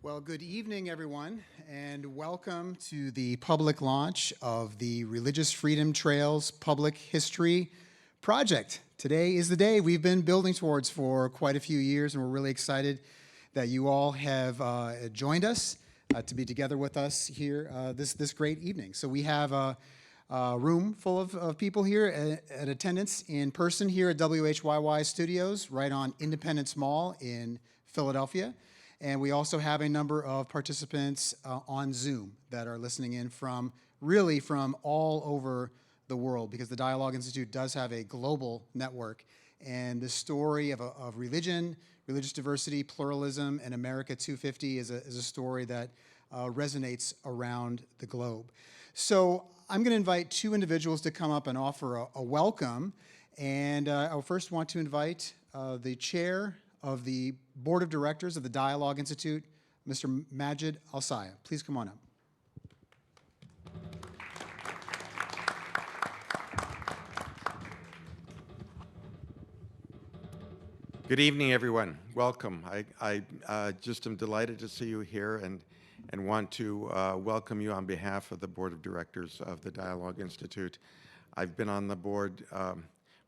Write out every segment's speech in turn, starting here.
Well, good evening, everyone, and welcome to the public launch of the Religious Freedom Trails Public History Project. Today is the day we've been building towards for quite a few years, and we're really excited that you all have joined us to be together with us here this great evening. So we have a room full of people here at attendance in person here at WHYY Studios, right on Independence Mall in Philadelphia. And we also have a number of participants on Zoom that are listening in from all over the world, because the Dialogue Institute does have a global network. And the story of religion, religious diversity, pluralism, and America250 is a story that resonates around the globe. So I'm going to invite two individuals to come up and offer a welcome. And I first want to invite the chair of the Board of Directors of the Dialogue Institute, Mr. Majid Alsaya. Please come on up. Good evening, everyone. Welcome. I just am delighted to see you here and want to welcome you on behalf of the Board of Directors of the Dialogue Institute. I've been on the board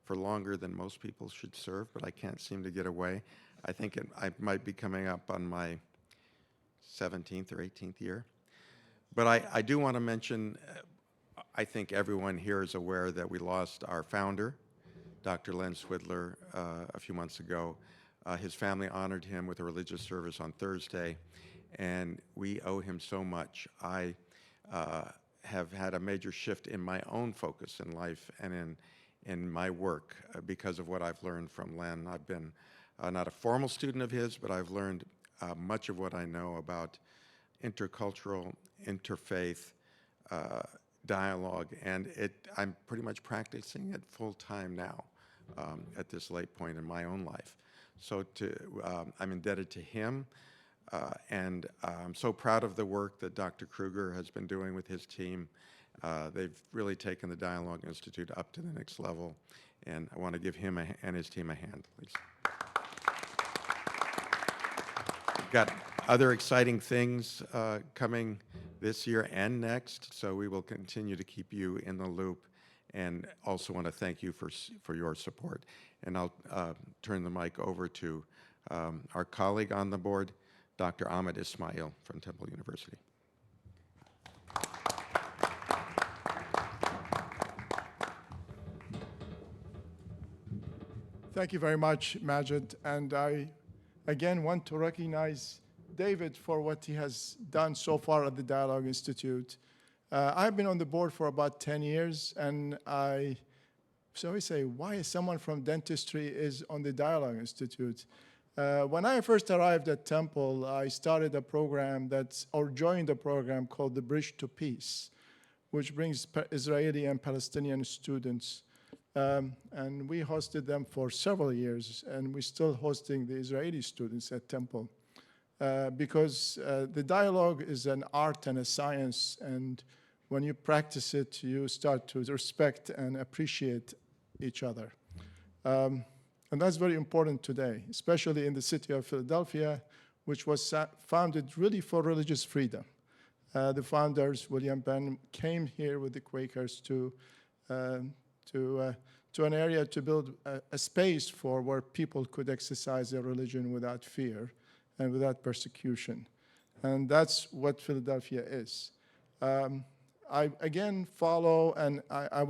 for longer than most people should serve, but I can't seem to get away. I think I might be coming up on my 17th or 18th year. But I do want to mention, I think everyone here is aware that we lost our founder, Dr. Len Swidler, a few months ago. His family honored him with a religious service on Thursday, and we owe him so much. I have had a major shift in my own focus in life and in my work because of what I've learned from Len. I've been not a formal student of his, but I've learned much of what I know about intercultural, interfaith dialogue, and I'm pretty much practicing it full time now at this late point in my own life. So I'm indebted to him, and I'm so proud of the work that Dr. Kruger has been doing with his team. They've really taken the Dialogue Institute up to the next level, and I want to give him and his team a hand, please. We've got other exciting things coming this year and next, so we will continue to keep you in the loop, and also want to thank you for your support. And I'll turn the mic over to our colleague on the board, Dr. Ahmed Ismail from Temple University. Thank you very much, Majid. And I, again, want to recognize David for what he has done so far at the Dialogue Institute. I've been on the board for about 10 years, and I always say, why is someone from dentistry is on the Dialogue Institute? When I first arrived at Temple, I started a program joined a program called the Bridge to Peace, which brings Israeli and Palestinian students. And we hosted them for several years, and we're still hosting the Israeli students at Temple. Because the dialogue is an art and a science, and when you practice it, you start to respect and appreciate each other. And that's very important today, especially in the city of Philadelphia, which was founded really for religious freedom. The founders, William Penn, came here with the Quakers to an area to build a space for where people could exercise their religion without fear and without persecution. And that's what Philadelphia is. I again follow, and I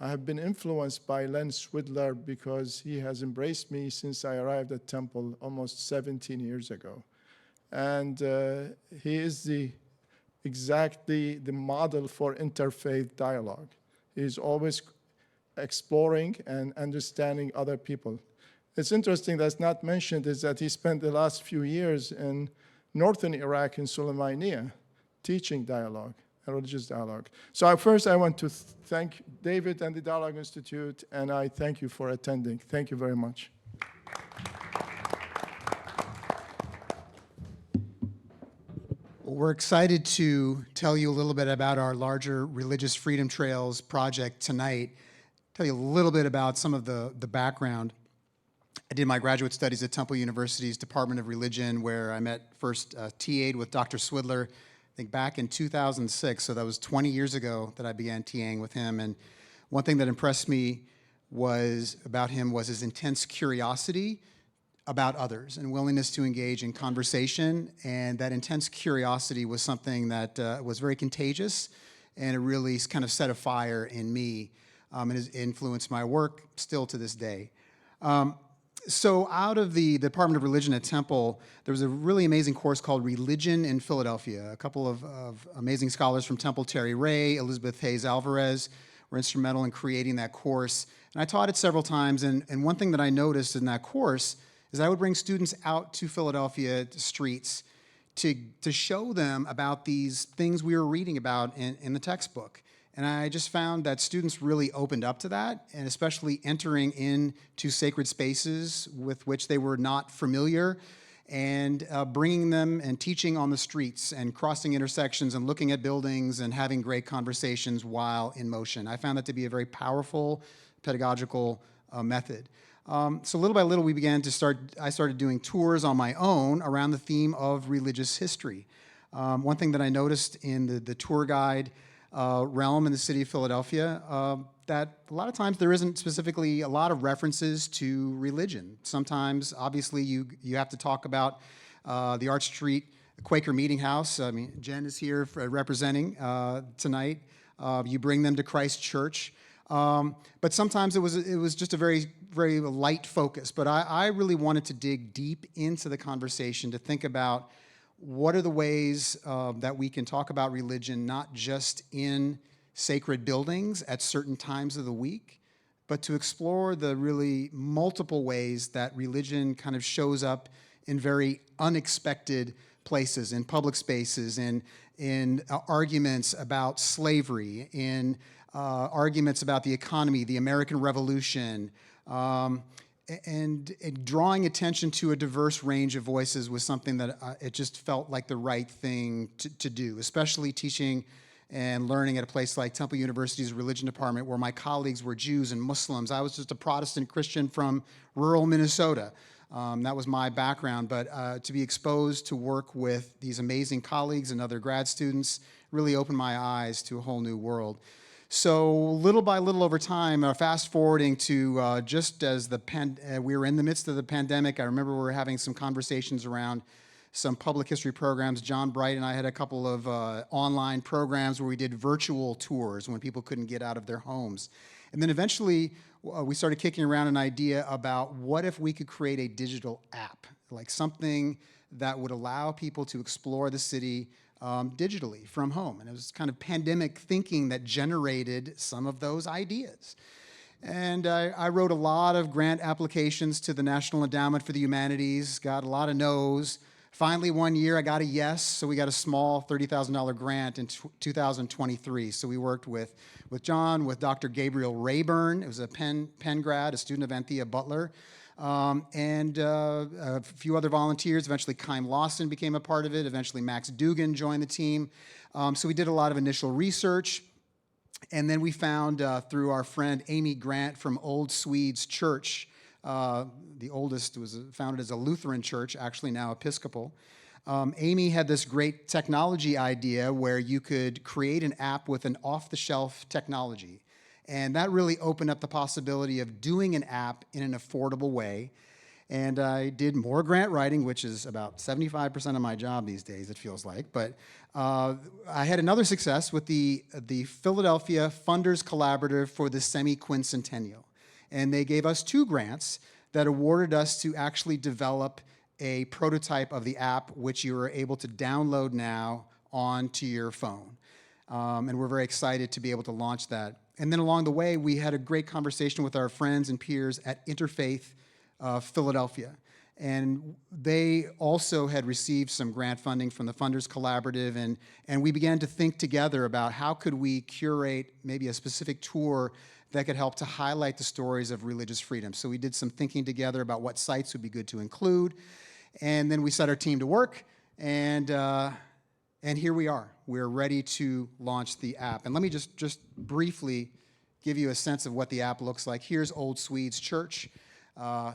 have been influenced by Len Swidler because he has embraced me since I arrived at Temple almost 17 years ago. And he is exactly the model for interfaith dialogue. He's always exploring and understanding other people. It's interesting that's not mentioned is that he spent the last few years in northern Iraq in Sulaymaniyah teaching dialogue, religious dialogue. So first I want to thank David and the Dialogue Institute, and I thank you for attending. Thank you very much. Well, we're excited to tell you a little bit about our larger Religious Freedom Trails project tonight. Tell you a little bit about some of the background. I did my graduate studies at Temple University's Department of Religion, where I first TA'd with Dr. Swidler, I think back in 2006, so that was 20 years ago that I began TAing with him. And one thing that impressed me about him was his intense curiosity about others and willingness to engage in conversation. And that intense curiosity was something that was very contagious, and it really kind of set a fire in me and has influenced my work still to this day. So out of the Department of Religion at Temple, there was a really amazing course called Religion in Philadelphia. A couple of amazing scholars from Temple, Terry Ray, Elizabeth Hayes Alvarez, were instrumental in creating that course. And I taught it several times, and one thing that I noticed in that course is I would bring students out to Philadelphia streets to show them about these things we were reading about in the textbook. And I just found that students really opened up to that, and especially entering into sacred spaces with which they were not familiar, and bringing them and teaching on the streets and crossing intersections and looking at buildings and having great conversations while in motion. I found that to be a very powerful pedagogical method. So little by little, I started doing tours on my own around the theme of religious history. One thing that I noticed in the tour guide realm in the city of Philadelphia, that a lot of times there isn't specifically a lot of references to religion. Sometimes, obviously, you have to talk about the Arch Street Quaker Meeting House. I mean, Jen is here representing tonight. You bring them to Christ Church. But sometimes it was just a very, very light focus. But I really wanted to dig deep into the conversation to think about what are the ways that we can talk about religion, not just in sacred buildings at certain times of the week, but to explore the really multiple ways that religion kind of shows up in very unexpected places, in public spaces, in arguments about slavery, in arguments about the economy, the American Revolution, and drawing attention to a diverse range of voices was something that it just felt like the right thing to do, especially teaching and learning at a place like Temple University's religion department, where my colleagues were Jews and Muslims. I was just a Protestant Christian from rural Minnesota. That was my background, but to be exposed to work with these amazing colleagues and other grad students really opened my eyes to a whole new world. So little by little over time, fast forwarding to just as we were in the midst of the pandemic, I remember we were having some conversations around some public history programs. John Bright and I had a couple of online programs where we did virtual tours when people couldn't get out of their homes. And then eventually we started kicking around an idea about what if we could create a digital app, like something that would allow people to explore the city digitally from home. And it was kind of pandemic thinking that generated some of those ideas. And I wrote a lot of grant applications to the National Endowment for the Humanities, got a lot of no's. Finally, one year I got a yes, so we got a small $30,000 grant in 2023. So we worked with John, with Dr. Gabriel Rayburn. It was a Penn grad, a student of Anthea Butler, and a few other volunteers. Eventually, Kym Lawson became a part of it. Eventually, Max Dugan joined the team. So we did a lot of initial research. And then we found, through our friend Amy Grant from Old Swedes Church, the oldest was founded as a Lutheran church, actually now Episcopal. Amy had this great technology idea where you could create an app with an off-the-shelf technology. And that really opened up the possibility of doing an app in an affordable way. And I did more grant writing, which is about 75% of my job these days, it feels like. But I had another success with the Philadelphia Funders Collaborative for the Semi-Quincentennial. And they gave us 2 grants that awarded us to actually develop a prototype of the app, which you are able to download now onto your phone. And we're very excited to be able to launch that. And then along the way, we had a great conversation with our friends and peers at Interfaith Philadelphia. And they also had received some grant funding from the Funders Collaborative, and we began to think together about how could we curate maybe a specific tour that could help to highlight the stories of religious freedom. So we did some thinking together about what sites would be good to include, and then we set our team to work, and here we are. We're ready to launch the app. And let me just briefly give you a sense of what the app looks like. Here's Old Swedes Church.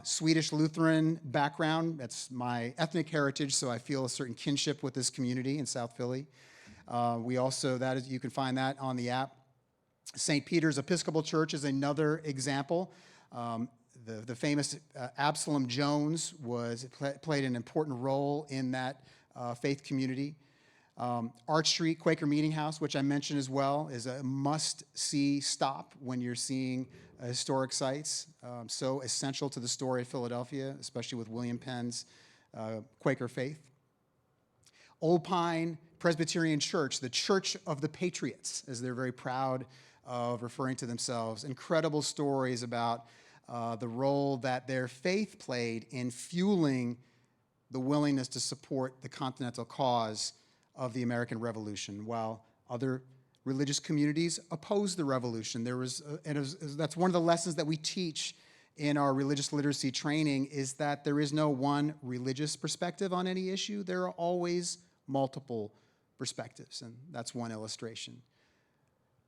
Swedish Lutheran background. That's my ethnic heritage, so I feel a certain kinship with this community in South Philly. We also, you can find that on the app. St. Peter's Episcopal Church is another example. The famous Absalom Jones played an important role in that faith community. Arch Street Quaker Meeting House, which I mentioned as well, is a must-see stop when you're seeing historic sites. So essential to the story of Philadelphia, especially with William Penn's Quaker faith. Old Pine Presbyterian Church, the Church of the Patriots, as they're very proud of referring to themselves. Incredible stories about the role that their faith played in fueling the willingness to support the continental cause of the American Revolution, while other religious communities opposed the revolution. That's one of the lessons that we teach in our religious literacy training, is that there is no one religious perspective on any issue. There are always multiple perspectives, and that's one illustration.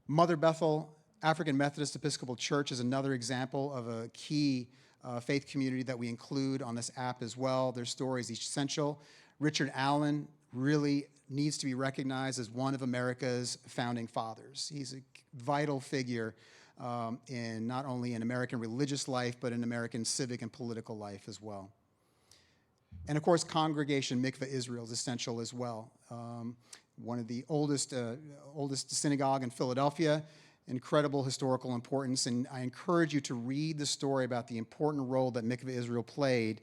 Mother Bethel African Methodist Episcopal Church is another example of a key faith community that we include on this app as well. Their story is essential. Richard Allen really needs to be recognized as one of America's founding fathers. He's a vital figure in not only in American religious life, but in American civic and political life as well. And of course, Congregation Mikveh Israel is essential as well. One of the oldest synagogue in Philadelphia, incredible historical importance, and I encourage you to read the story about the important role that Mikveh Israel played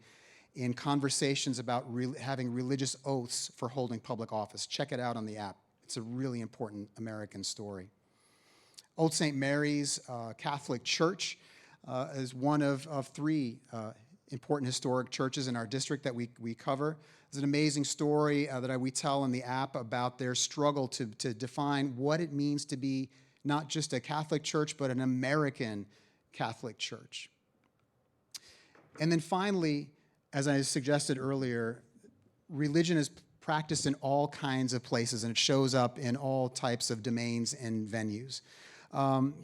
in conversations about having religious oaths for holding public office. Check it out on the app. It's a really important American story. Old St. Mary's Catholic Church is one of three important historic churches in our district that we cover. There's an amazing story that we tell in the app about their struggle to define what it means to be not just a Catholic church, but an American Catholic church. And then finally, as I suggested earlier, religion is practiced in all kinds of places, and it shows up in all types of domains and venues.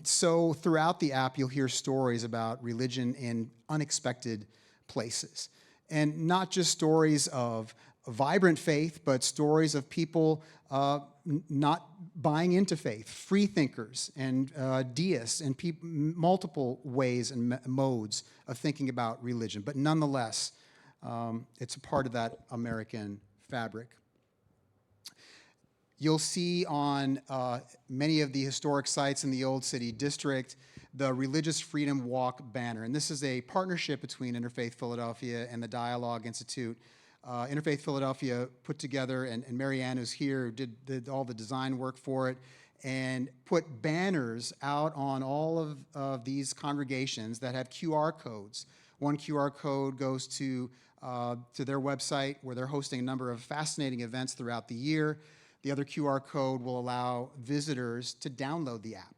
So throughout the app, you'll hear stories about religion in unexpected places. And not just stories of vibrant faith, but stories of people not buying into faith, free thinkers and deists, and multiple ways and modes of thinking about religion. But nonetheless, it's a part of that American fabric. You'll see on many of the historic sites in the Old City District the Religious Freedom Walk banner. And this is a partnership between Interfaith Philadelphia and the Dialogue Institute. Interfaith Philadelphia put together, and Mary Ann, who's here, did all the design work for it, and put banners out on all of these congregations that have QR codes. One QR code goes to their website, where they're hosting a number of fascinating events throughout the year. The other QR code will allow visitors to download the app.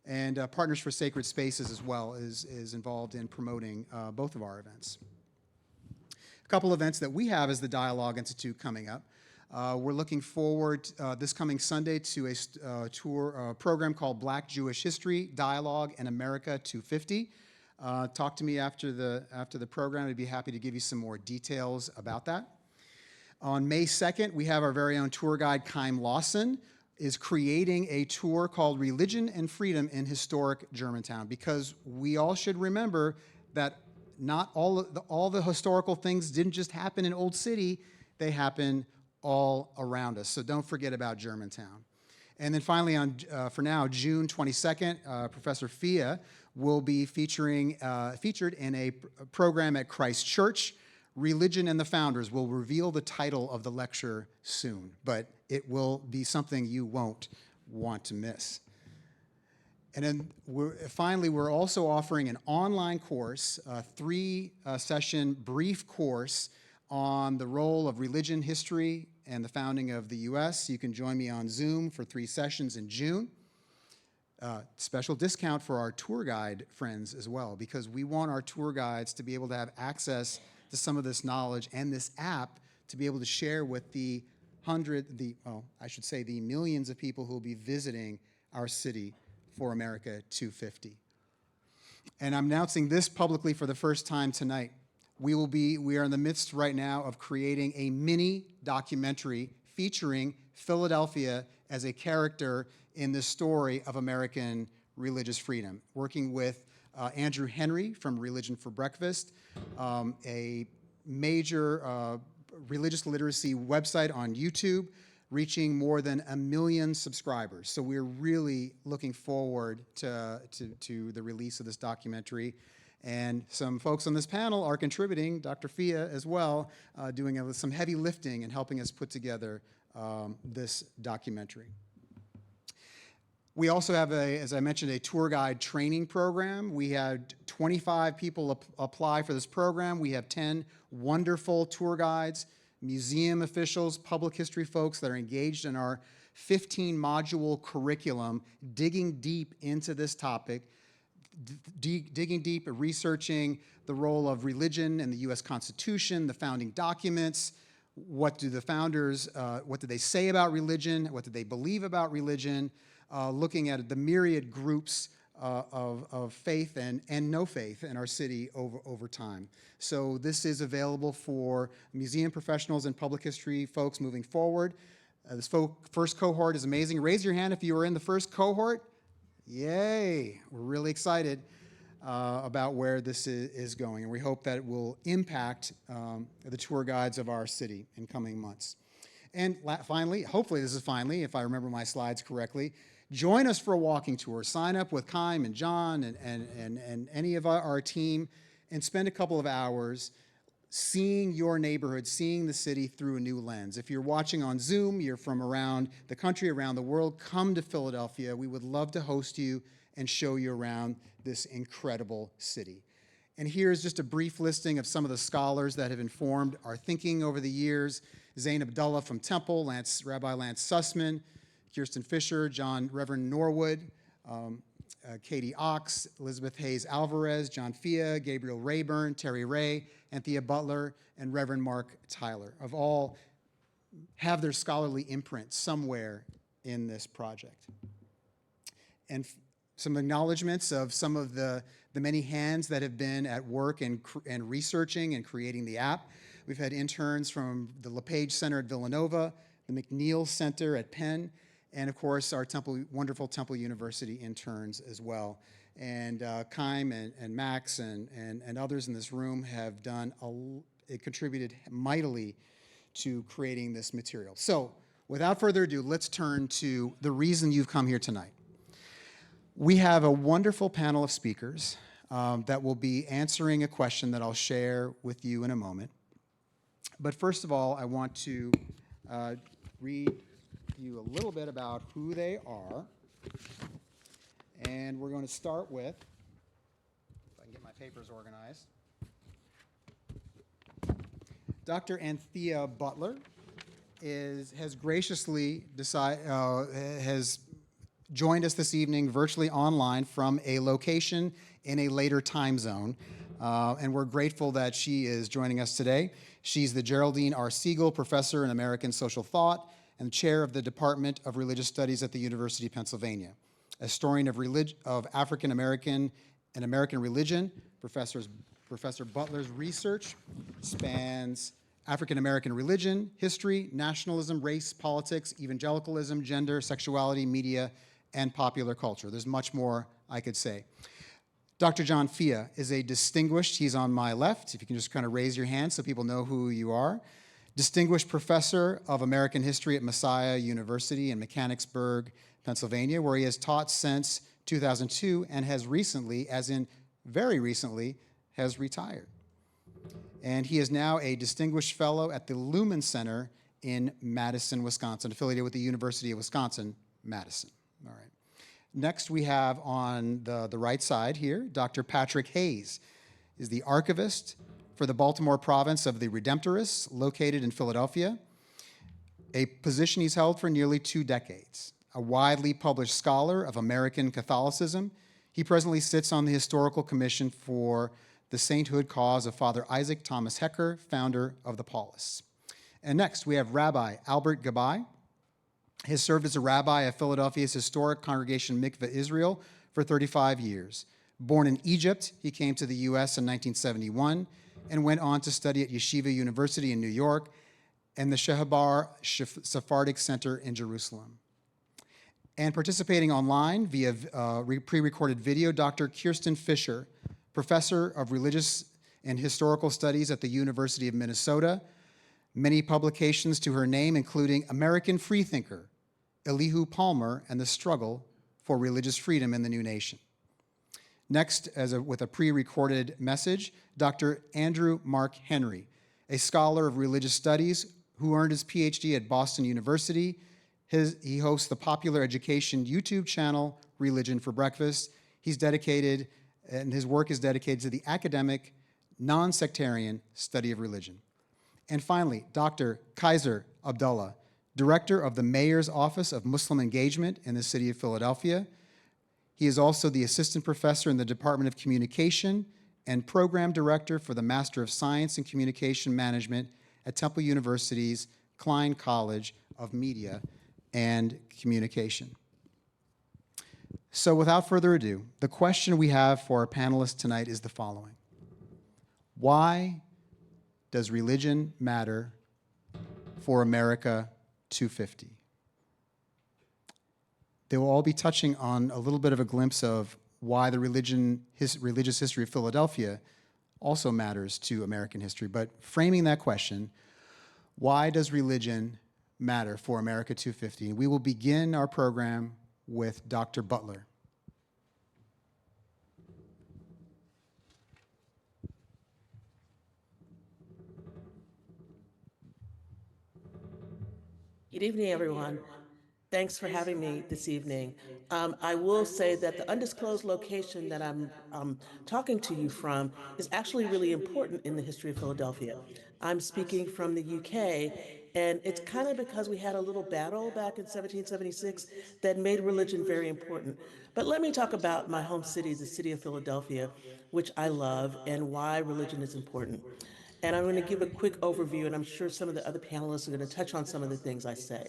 And Partners for Sacred Spaces as well is involved in promoting both of our events. A couple events that we have as the Dialogue Institute coming up. We're looking forward this coming Sunday to a program called Black Jewish History, Dialogue, and America250. Talk to me after the program. I'd be happy to give you some more details about that. On May 2nd, we have our very own tour guide, Chaim Lawson, is creating a tour called Religion and Freedom in Historic Germantown, because we all should remember that not all the historical things didn't just happen in Old City, they happen all around us. So don't forget about Germantown. And then finally, for now, June 22nd, Professor Fia will be featured in a program at Christ Church. Religion and the Founders. Will reveal the title of the lecture soon, but it will be something you won't want to miss. And then finally, we're also offering an online course, a 3-session brief course on the role of religion, history, and the founding of the U.S. You can join me on Zoom for 3 sessions in June. Special discount for our tour guide friends as well, because we want our tour guides to be able to have access to some of this knowledge and this app to be able to share with the millions of people who will be visiting our city for America250. And I'm announcing this publicly for the first time tonight. We are in the midst right now of creating a mini documentary featuring Philadelphia as a character in the story of American religious freedom, working with Andrew Henry from Religion for Breakfast, a major religious literacy website on YouTube, reaching more than 1 million subscribers. So we're really looking forward to the release of this documentary. And some folks on this panel are contributing, Dr. Fia as well, doing some heavy lifting and helping us put together this documentary. We also have, as I mentioned, a tour guide training program. We had 25 people apply for this program. We have 10 wonderful tour guides, museum officials, public history folks that are engaged in our 15-module curriculum, digging deep into this topic, digging deep and researching the role of religion in the U.S. Constitution, the founding documents. What do the founders, what did they say about religion? What did they believe about religion? Looking at the myriad groups of faith and no faith in our city over time. So this is available for museum professionals and public history folks moving forward. This first cohort is amazing. Raise your hand if you were in the first cohort. Yay! We're really excited about where this is going, and we hope that it will impact the tour guides of our city in coming months. And finally, hopefully this is finally, if I remember my slides correctly, join us for a walking tour. Sign up with Chaim and John and any of our team and spend a couple of hours seeing your neighborhood, seeing the city through a new lens. If you're watching on Zoom, you're from around the country, around the world, come to Philadelphia. We would love to host you and show you around this incredible city. And here's just a brief listing of some of the scholars that have informed our thinking over the years. Zain Abdullah from Temple, Rabbi Lance Sussman, Kirsten Fisher, Reverend Norwood, Katie Ox, Elizabeth Hayes Alvarez, John Fia, Gabriel Rayburn, Terry Ray, Anthea Butler, and Reverend Mark Tyler, of all have their scholarly imprint somewhere in this project. And some acknowledgments of some of the many hands that have been at work and researching and creating the app. We've had interns from the LePage Center at Villanova, the McNeil Center at Penn, and of course our wonderful Temple University interns as well. And Chaim and Max and others in this room have contributed mightily to creating this material. So without further ado, let's turn to the reason you've come here tonight. We have a wonderful panel of speakers that will be answering a question that I'll share with you in a moment. But first of all, I want to read you a little bit about who they are. And we're going to start with, if I can get my papers organized, Dr. Anthea Butler has graciously has joined us this evening virtually online from a location in a later time zone. And we're grateful that she is joining us today. She's the Geraldine R. Segal Professor in American Social Thought and Chair of the Department of Religious Studies at the University of Pennsylvania. A historian of African American and American religion, Professor Butler's research spans African American religion, history, nationalism, race, politics, evangelicalism, gender, sexuality, media, and popular culture. There's much more I could say. Dr. John Fia is a distinguished, he's on my left, if you can just kind of raise your hand so people know who you are, distinguished professor of American history at Messiah University in Mechanicsburg, Pennsylvania, where he has taught since 2002 and has recently, as in very recently, has retired. And he is now a distinguished fellow at the Lumen Center in Madison, Wisconsin, affiliated with the University of Wisconsin-Madison. All right. Next, we have on the right side here, Dr. Patrick Hayes is the archivist for the Baltimore Province of the Redemptorists, located in Philadelphia, a position he's held for nearly 2 decades. A widely published scholar of American Catholicism, he presently sits on the Historical Commission for the Sainthood cause of Father Isaac Thomas Hecker, founder of the Paulists. And next, we have Rabbi Albert Gabai. He has served as a rabbi of Philadelphia's historic congregation Mikveh Israel for 35 years. Born in Egypt, he came to the U.S. in 1971 and went on to study at Yeshiva University in New York and the Shehabar Sephardic Center in Jerusalem. And participating online via pre-recorded video, Dr. Kirsten Fisher, professor of religious and historical studies at the University of Minnesota. Many publications to her name, including American Freethinker, Elihu Palmer, and the Struggle for Religious Freedom in the New Nation. Next, with a pre-recorded message, Dr. Andrew Mark Henry, a scholar of religious studies who earned his PhD at Boston University. He hosts the popular education YouTube channel, Religion for Breakfast. He's dedicated, and his work is dedicated to the academic, non-sectarian study of religion. And finally, Dr. Kaiser Abdullah, director of the Mayor's Office of Muslim Engagement in the city of Philadelphia. He is also the assistant professor in the Department of Communication and program director for the Master of Science in Communication Management at Temple University's Klein College of Media and Communication. So without further ado, the question we have for our panelists tonight is the following. Why does religion matter for America 250? They will all be touching on a little bit of a glimpse of why the religious history of Philadelphia also matters to American history. But framing that question, why does religion matter for America 250? We will begin our program with Dr. Butler. Good evening, everyone. Thanks for having me this evening. I will say that the undisclosed location that I'm talking to you from is actually really important in the history of Philadelphia. I'm speaking from the UK, and it's kind of because we had a little battle back in 1776 that made religion very important. But let me talk about my home city, the city of Philadelphia, which I love, and why religion is important. And I'm going to give a quick overview, and I'm sure some of the other panelists are going to touch on some of the things I say.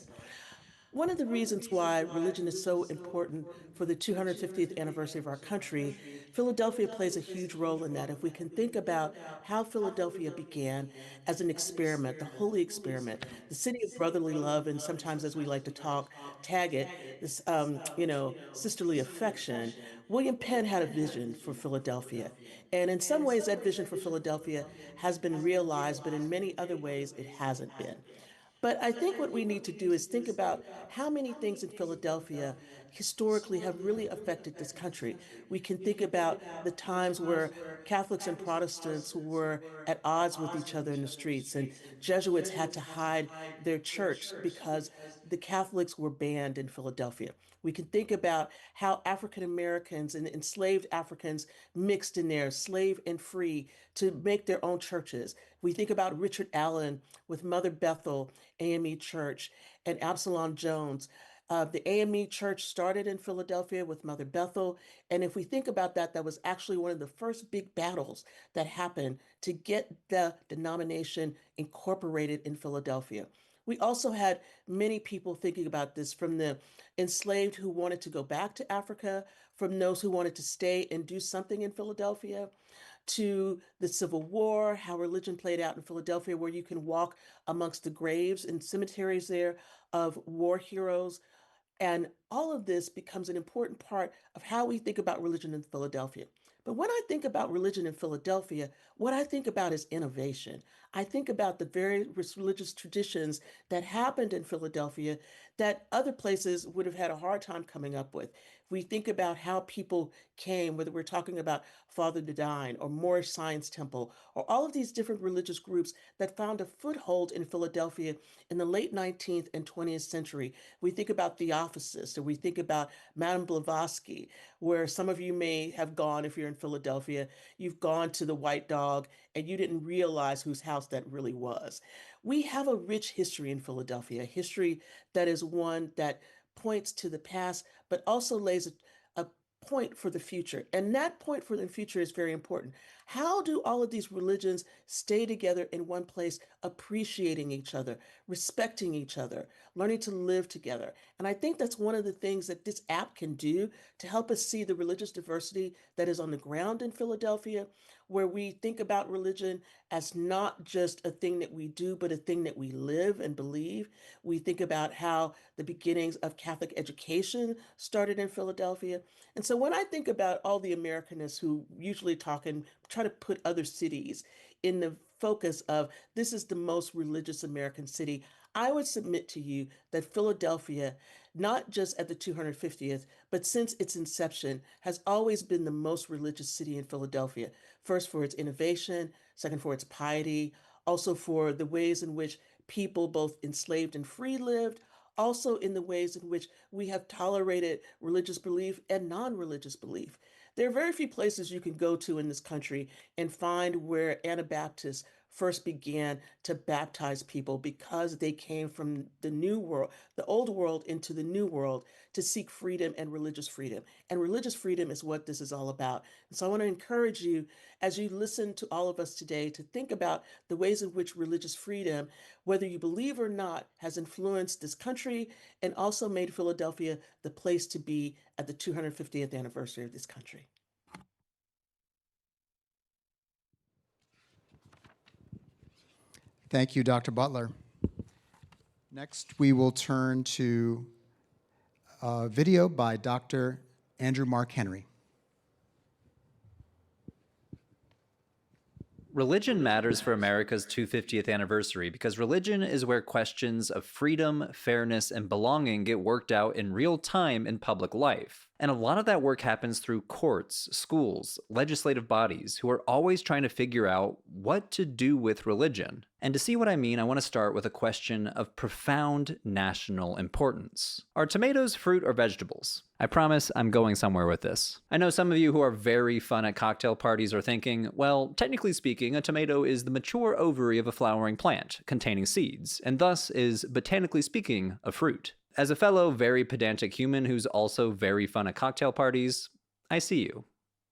One of the reasons why religion is so important for the 250th anniversary of our country, Philadelphia plays a huge role in that. If we can think about how Philadelphia began as an experiment, the holy experiment, the city of brotherly love, and sometimes, as we like to talk, tag it, this, sisterly affection. William Penn had a vision for Philadelphia. And in some ways, that vision for Philadelphia has been realized, but in many other ways, it hasn't been. But I think what we need to do is think about how many things in Philadelphia historically have really affected this country. We can think about the times where Catholics and Protestants were at odds with each other in the streets, and Jesuits had to hide their church because the Catholics were banned in Philadelphia. We can think about how African Americans and enslaved Africans mixed in there, slave and free, to make their own churches. We think about Richard Allen with Mother Bethel AME Church and Absalom Jones. The AME Church started in Philadelphia with Mother Bethel. And if we think about that, that was actually one of the first big battles that happened to get the denomination incorporated in Philadelphia. We also had many people thinking about this, from the enslaved who wanted to go back to Africa, from those who wanted to stay and do something in Philadelphia, to the Civil War, how religion played out in Philadelphia, where you can walk amongst the graves and cemeteries there of war heroes. And all of this becomes an important part of how we think about religion in Philadelphia. But when I think about religion in Philadelphia, what I think about is innovation. I think about the various religious traditions that happened in Philadelphia that other places would have had a hard time coming up with. We think about how people came, whether we're talking about Father Dedine or Moorish Science Temple, or all of these different religious groups that found a foothold in Philadelphia in the late 19th and 20th century. We think about Theosophists, or we think about Madame Blavatsky, where some of you may have gone if you're in Philadelphia. You've gone to the White Dog and you didn't realize whose house that really was. We have a rich history in Philadelphia, a history that is one that points to the past, but also lays a point for the future. And that point for the future is very important. How do all of these religions stay together in one place, appreciating each other, respecting each other, learning to live together? And I think that's one of the things that this app can do to help us see the religious diversity that is on the ground in Philadelphia, where we think about religion as not just a thing that we do, but a thing that we live and believe. We think about how the beginnings of Catholic education started in Philadelphia. And so when I think about all the Americanists who usually talk and try to put other cities in the focus of this is the most religious American city, I would submit to you that Philadelphia, not just at the 250th, but since its inception, has always been the most religious city in Philadelphia. First for its innovation, second for its piety, also for the ways in which people, both enslaved and free, lived, also in the ways in which we have tolerated religious belief and non-religious belief. There are very few places you can go to in this country and find where Anabaptists first began to baptize people because they came from the new world, the old world into the new world to seek freedom and religious freedom. And religious freedom is what this is all about. And so I want to encourage you, as you listen to all of us today, to think about the ways in which religious freedom, whether you believe or not, has influenced this country and also made Philadelphia the place to be at the 250th anniversary of this country. Thank you, Dr. Butler. Next, we will turn to a video by Dr. Andrew Mark Henry. Religion matters for America's 250th anniversary because religion is where questions of freedom, fairness, and belonging get worked out in real time in public life. And a lot of that work happens through courts, schools, legislative bodies who are always trying to figure out what to do with religion. And to see what I mean, I want to start with a question of profound national importance. Are tomatoes fruit or vegetables? I promise I'm going somewhere with this. I know some of you who are very fun at cocktail parties are thinking, well, technically speaking, a tomato is the mature ovary of a flowering plant containing seeds, and thus is, botanically speaking, a fruit. As a fellow very pedantic human who's also very fun at cocktail parties, I see you.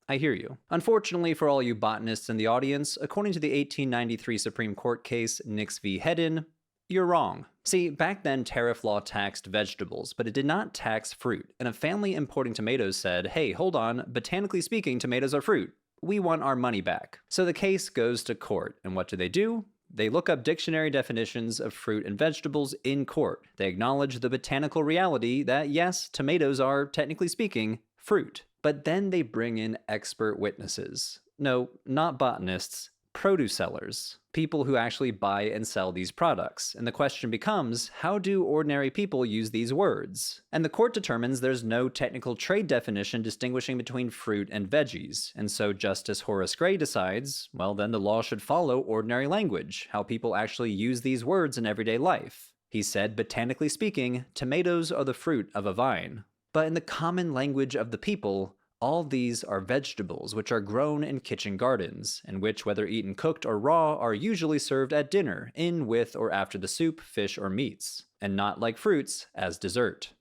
I hear you. Unfortunately for all you botanists in the audience, according to the 1893 Supreme Court case Nix v. Hedden, you're wrong. See, back then tariff law taxed vegetables, but it did not tax fruit, and a family importing tomatoes said, hey, hold on, botanically speaking, tomatoes are fruit. We want our money back. So the case goes to court, and what do? They look up dictionary definitions of fruit and vegetables in court. They acknowledge the botanical reality that, yes, tomatoes are, technically speaking, fruit. But then they bring in expert witnesses. No, not botanists, produce sellers. People who actually buy and sell these products. And the question becomes, how do ordinary people use these words? And the court determines there's no technical trade definition distinguishing between fruit and veggies. And so Justice Horace Gray decides, well, then the law should follow ordinary language, how people actually use these words in everyday life. He said, botanically speaking, tomatoes are the fruit of a vine. But in the common language of the people, all these are vegetables which are grown in kitchen gardens, and which, whether eaten cooked or raw, are usually served at dinner, in, with, or after the soup, fish, or meats, and not like fruits, as dessert.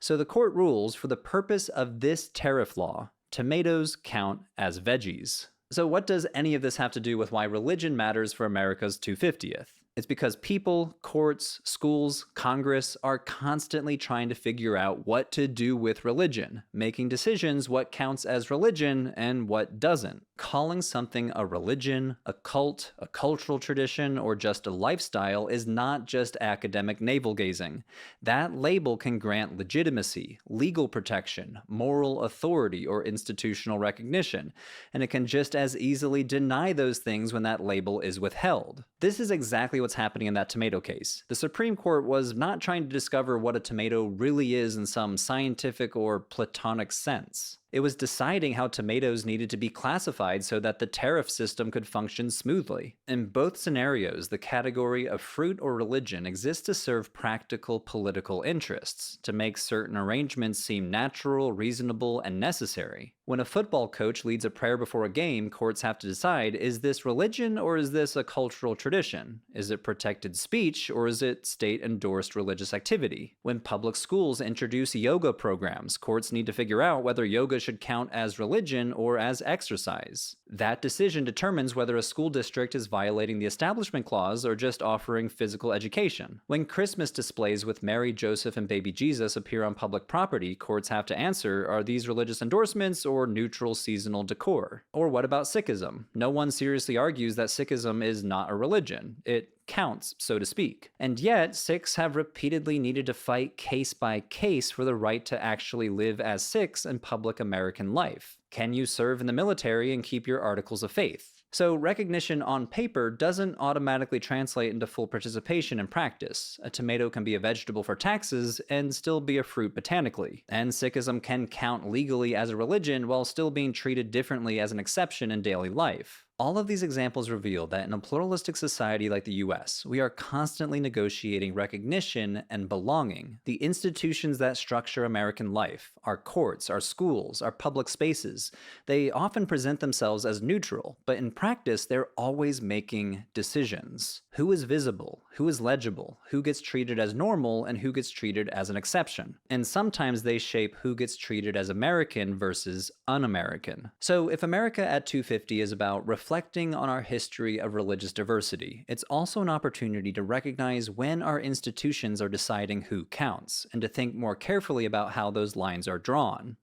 So the court rules, for the purpose of this tariff law, tomatoes count as veggies. So what does any of this have to do with why religion matters for America's 250th? It's because people, courts, schools, Congress are constantly trying to figure out what to do with religion, making decisions what counts as religion and what doesn't. Calling something a religion, a cult, a cultural tradition, or just a lifestyle is not just academic navel-gazing. That label can grant legitimacy, legal protection, moral authority, or institutional recognition, and it can just as easily deny those things when that label is withheld. This is exactly what's happening in that tomato case. The Supreme Court was not trying to discover what a tomato really is in some scientific or platonic sense. It was deciding how tomatoes needed to be classified so that the tariff system could function smoothly. In both scenarios, the category of fruit or religion exists to serve practical political interests, to make certain arrangements seem natural, reasonable, and necessary. When a football coach leads a prayer before a game, courts have to decide, is this religion or is this a cultural tradition? Is it protected speech or is it state-endorsed religious activity? When public schools introduce yoga programs, courts need to figure out whether yoga should count as religion or as exercise. That decision determines whether a school district is violating the Establishment Clause or just offering physical education. When Christmas displays with Mary, Joseph, and baby Jesus appear on public property, courts have to answer, are these religious endorsements or neutral seasonal decor? Or what about Sikhism? No one seriously argues that Sikhism is not a religion. It counts, so to speak. And yet, Sikhs have repeatedly needed to fight case by case for the right to actually live as Sikhs in public American life. Can you serve in the military and keep your articles of faith? So recognition on paper doesn't automatically translate into full participation in practice. A tomato can be a vegetable for taxes and still be a fruit botanically. And Sikhism can count legally as a religion while still being treated differently as an exception in daily life. All of these examples reveal that in a pluralistic society like the US, we are constantly negotiating recognition and belonging. The institutions that structure American life, our courts, our schools, our public spaces, they often present themselves as neutral, but in practice, they're always making decisions. Who is visible? Who is legible? Who gets treated as normal and who gets treated as an exception? And sometimes they shape who gets treated as American versus un-American. So if America at 250 is about reflecting on our history of religious diversity, it's also an opportunity to recognize when our institutions are deciding who counts, and to think more carefully about how those lines are drawn.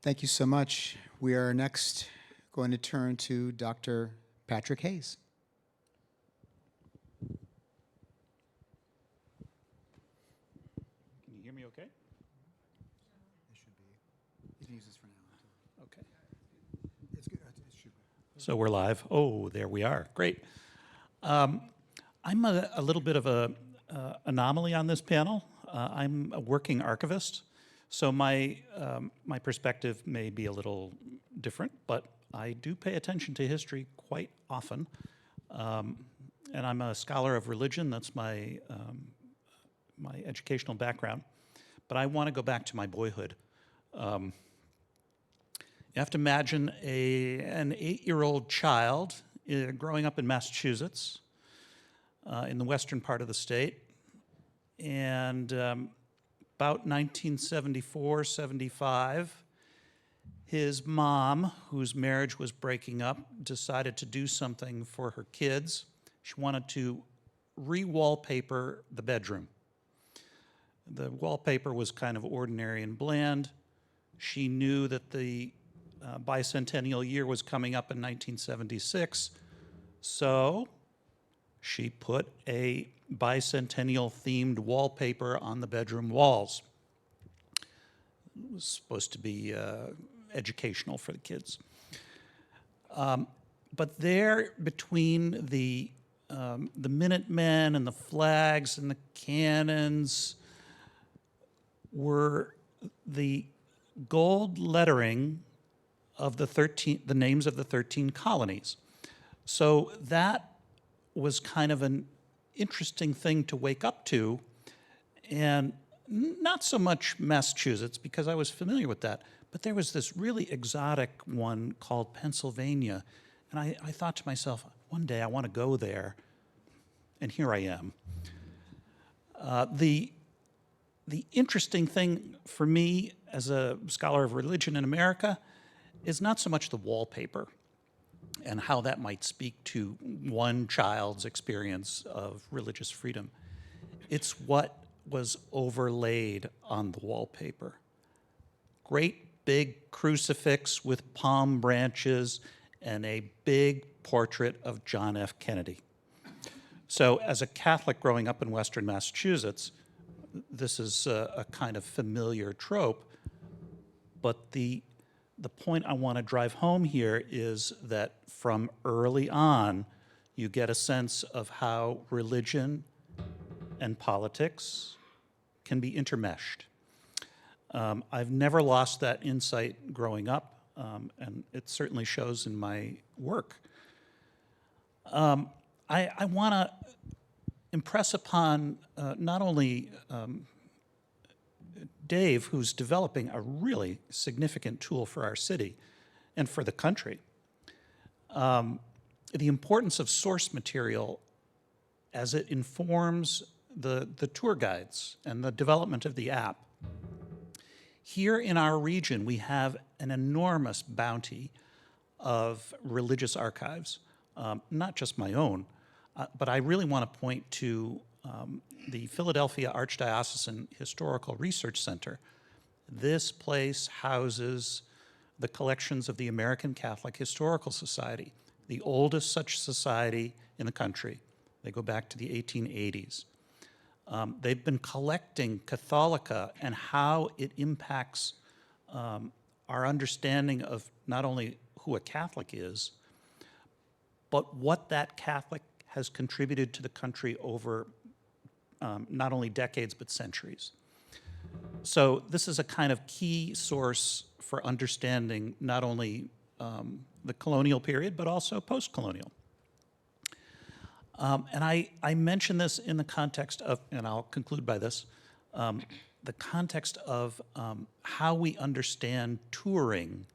Thank you so much. We are next going to turn to Dr. Patrick Hayes. Can you hear me okay? It should be. You can use this for now. Okay. It's good. It should be. So we're live. Oh, there we are. Great. I'm a little bit of a anomaly on this panel. I'm a working archivist, so my perspective may be a little different, but I do pay attention to history quite often, and I'm a scholar of religion. That's my my educational background. But I want to go back to my boyhood. You have to imagine an 8-year-old child growing up in Massachusetts, in the western part of the state, and about 1974, 75, his mom, whose marriage was breaking up, decided to do something for her kids. She wanted to re-wallpaper the bedroom. The wallpaper was kind of ordinary and bland. She knew that the bicentennial year was coming up in 1976, so she put a bicentennial-themed wallpaper on the bedroom walls. It was supposed to be educational for the kids. But there, between the Minutemen and the flags and the cannons, were the gold lettering of the names of the 13 colonies. So that was kind of an interesting thing to wake up to, and not so much Massachusetts, because I was familiar with that, but there was this really exotic one called Pennsylvania, and I thought to myself, one day I want to go there, and here I am. The interesting thing for me as a scholar of religion in America is not so much the wallpaper and how that might speak to one child's experience of religious freedom. It's what was overlaid on the wallpaper. Great big crucifix with palm branches and a big portrait of John F. Kennedy. So as a Catholic growing up in Western Massachusetts, this is a kind of familiar trope, but the point I want to drive home here is that from early on, you get a sense of how religion and politics can be intermeshed. I've never lost that insight growing up, and it certainly shows in my work. I want to impress upon not only Dave, who's developing a really significant tool for our city and for the country, the importance of source material as it informs the tour guides and the development of the app. Here in our region, we have an enormous bounty of religious archives, not just my own, but I really want to point to the Philadelphia Archdiocesan Historical Research Center. This place houses the collections of the American Catholic Historical Society, the oldest such society in the country. They go back to the 1880s. They've been collecting Catholica and how it impacts our understanding of not only who a Catholic is, but what that Catholic has contributed to the country over not only decades, but centuries. So this is a kind of key source for understanding not only the colonial period, but also post-colonial. And I mention this in the context of, and I'll conclude by this, the context of how we understand touring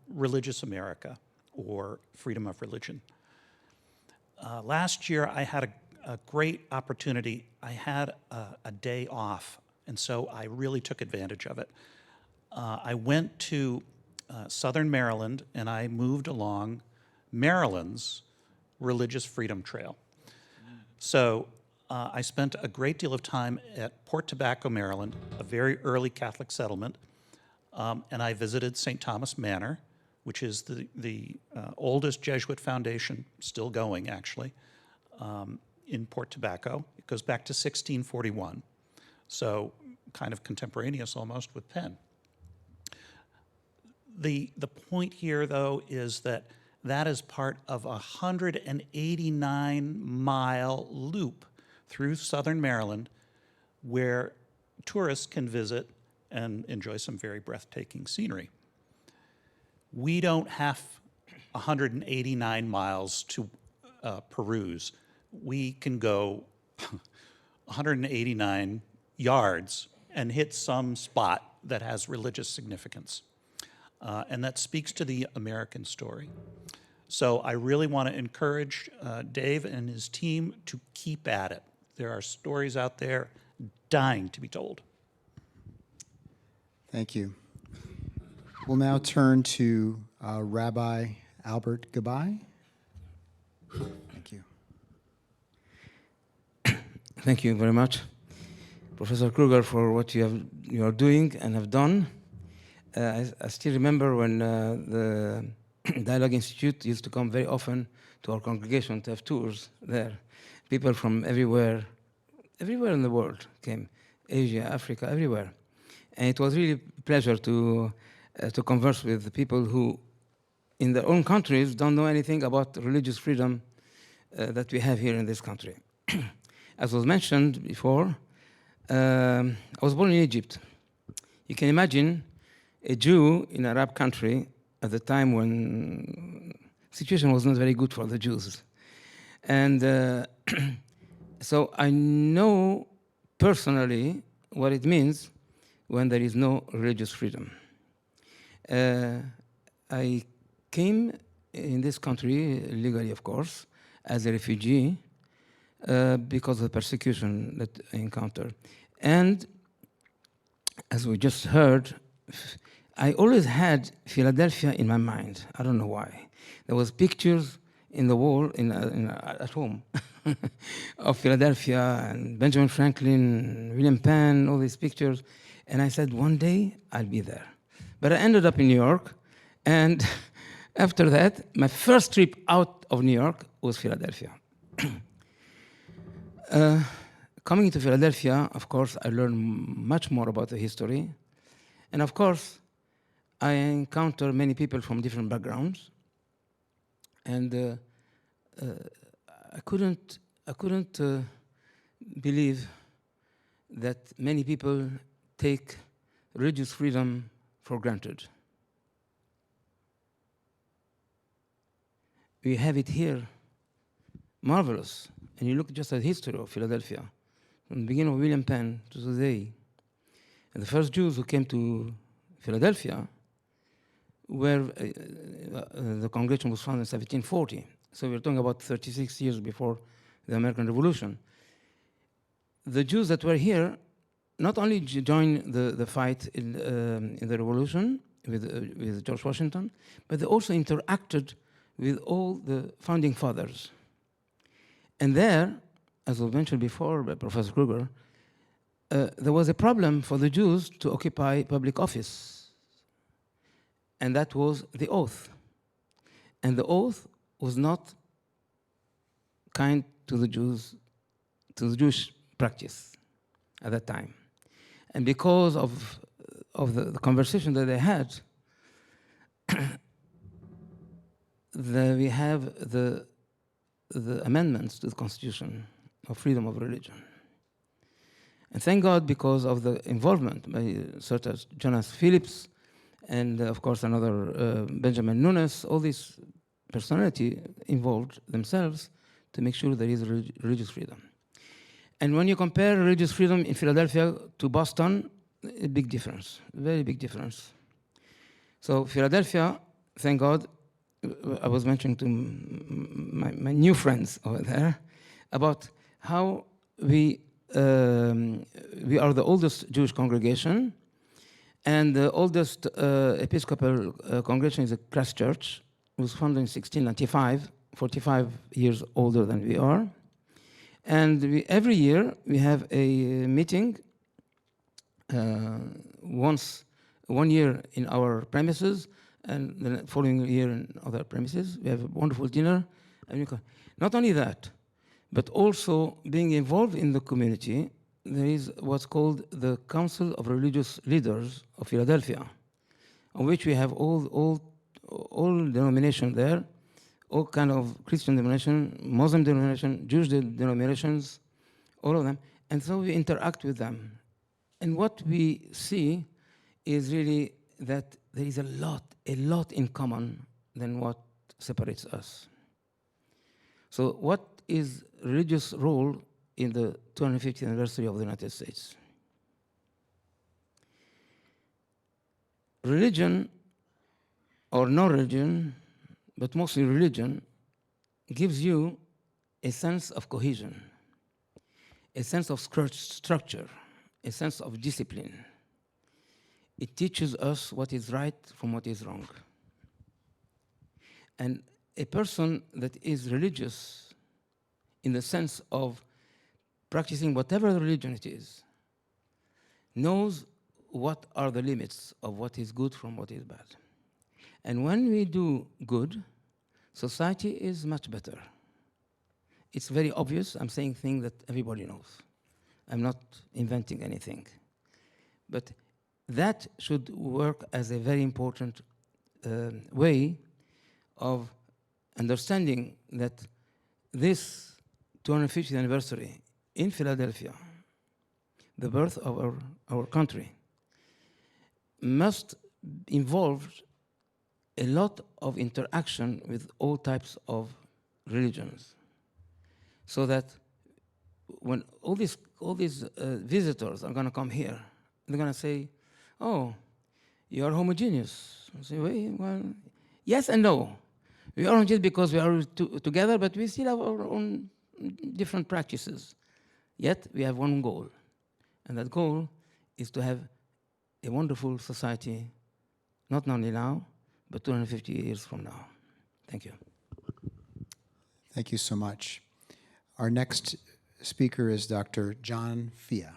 religious America or freedom of religion. Last year, I had a great opportunity. I had a day off, and so I really took advantage of it. I went to Southern Maryland, and I moved along Maryland's Religious Freedom Trail. So I spent a great deal of time at Port Tobacco, Maryland, a very early Catholic settlement, and I visited St. Thomas Manor, which is the oldest Jesuit foundation, still going actually, in Port Tobacco. It goes back to 1641, so kind of contemporaneous almost with Penn. The point here, though, is that is part of a 189-mile loop through southern Maryland where tourists can visit and enjoy some very breathtaking scenery. We don't have 189 miles to peruse. We can go 189 yards and hit some spot that has religious significance. And that speaks to the American story. So I really want to encourage Dave and his team to keep at it. There are stories out there dying to be told. Thank you. We'll now turn to Rabbi Albert Gabai. Thank you. Thank you very much, Professor Kruger, for what you are doing and have done. I still remember when the Dialogue Institute used to come very often to our congregation to have tours there. People from everywhere in the world came, Asia, Africa, everywhere. And it was really a pleasure to converse with the people who, in their own countries, don't know anything about religious freedom that we have here in this country. As was mentioned before, I was born in Egypt. You can imagine a Jew in an Arab country at the time when the situation was not very good for the Jews. And so I know personally what it means when there is no religious freedom. I came in this country, legally of course, as a refugee because of the persecution that I encountered. And as we just heard, I always had Philadelphia in my mind. I don't know why. There was pictures in the wall at home of Philadelphia and Benjamin Franklin, William Penn, all these pictures. And I said, one day I'll be there. But I ended up in New York. And after that, my first trip out of New York was Philadelphia. Coming to Philadelphia, of course, I learned much more about the history. And of course, I encountered many people from different backgrounds. And I couldn't believe that many people take religious freedom for granted. We have it here, marvelous. And you look just at the history of Philadelphia, from the beginning of William Penn to today. And the first Jews who came to Philadelphia were, the congregation was founded in 1740. So we're talking about 36 years before the American Revolution. the Jews that were here not only joined the fight in the revolution with George Washington, but they also interacted with all the founding fathers. And there, as was mentioned before by Professor Kruger, there was a problem for the Jews to occupy public office, and that was the oath. And the oath was not kind to the Jews, to the Jewish practice at that time. And because of the conversation that they had, we have the amendments to the Constitution of freedom of religion. And thank God, because of the involvement by such as Jonas Phillips and of course another Benjamin Nunes, all these personality involved themselves to make sure there is religious freedom. And when you compare religious freedom in Philadelphia to Boston, a big difference, very big difference. So Philadelphia, thank God, I was mentioning to my new friends over there about how we are the oldest Jewish congregation, and the oldest Episcopal congregation is a Christ Church. It was founded in 1695, 45 years older than we are. And every year we have a meeting, one year in our premises, and the following year in other premises. We have a wonderful dinner. And not only that, but also being involved in the community, there is what's called the Council of Religious Leaders of Philadelphia, on which we have all denominations there, all kind of Christian denomination, Muslim denomination, Jewish denominations, all of them. And so we interact with them. And what we see is really that there is a lot in common than what separates us. So what is religious role in the 250th anniversary of the United States? Religion, or no religion, but mostly religion, gives you a sense of cohesion, a sense of structure, a sense of discipline. It teaches us what is right from what is wrong. And a person that is religious in the sense of practicing whatever religion it is, knows what are the limits of what is good from what is bad. And when we do good, society is much better. It's very obvious. I'm saying things that everybody knows. I'm not inventing anything. But that should work as a very important way of understanding that this 250th anniversary in Philadelphia, the birth of our country, must involve a lot of interaction with all types of religions, so that when all these visitors are going to come here, they're going to say, "Oh, you are homogeneous." I say, well, yes and no. We are homogeneous because we are together, but we still have our own different practices. Yet we have one goal, and that goal is to have a wonderful society, not only now, but 250 years from now. Thank you. Thank you so much. Our next speaker is Dr. John Fia.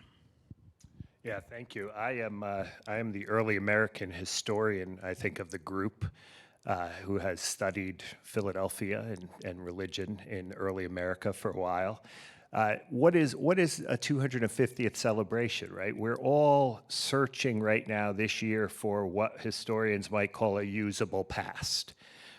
Yeah, thank you. I am the early American historian, I think, of the group who has studied Philadelphia and religion in early America for a while. What is a 250th celebration, right? We're all searching right now this year for what historians might call a usable past,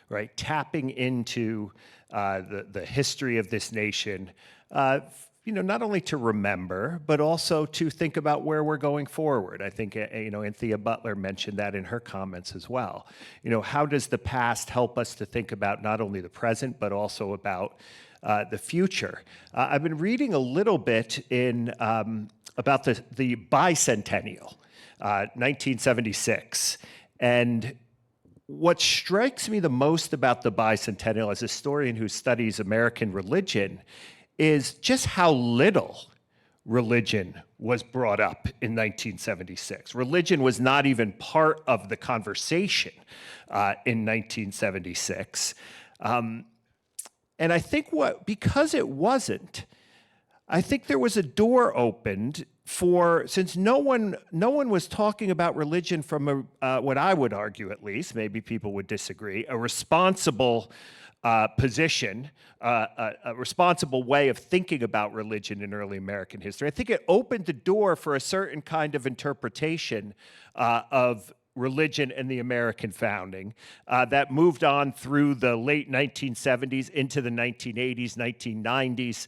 right? Tapping into the history of this nation, not only to remember, but also to think about where we're going forward. I think, Anthea Butler mentioned that in her comments as well. How does the past help us to think about not only the present, but also about the future? I've been reading a little bit about the bicentennial, 1976. And what strikes me the most about the bicentennial as a historian who studies American religion is just how little religion was brought up in 1976. Religion was not even part of the conversation in 1976. And I think because it wasn't, I think there was a door opened since no one was talking about religion from what I would argue, at least, maybe people would disagree, a responsible position, a responsible way of thinking about religion in early American history. I think it opened the door for a certain kind of interpretation of religion and the American founding that moved on through the late 1970s into the 1980s, 1990s.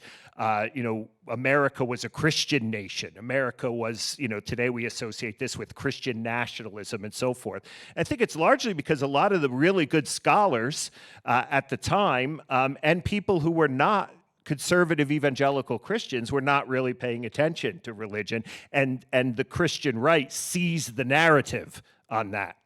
America was a Christian nation. America was, today we associate this with Christian nationalism and so forth. I think it's largely because a lot of the really good scholars at the time and people who were not conservative evangelical Christians were not really paying attention to religion, and the Christian right seized the narrative on that.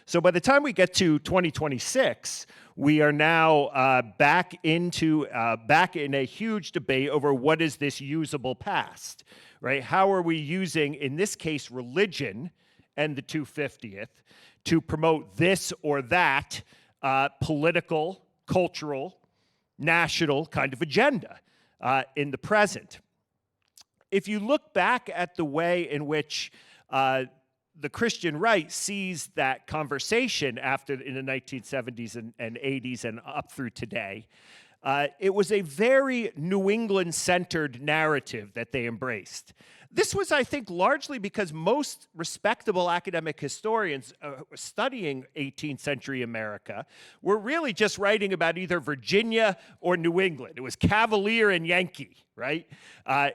So by the time we get to 2026, we are now back in a huge debate over what is this usable past, right? How are we using, in this case, religion and the 250th to promote this or that political, cultural, national kind of agenda in the present? If you look back at the way in which the Christian right sees that conversation in the 1970s and 80s and up through today, it was a very New England-centered narrative that they embraced. This was, I think, largely because most respectable academic historians studying 18th century America were really just writing about either Virginia or New England. It was Cavalier and Yankee, right?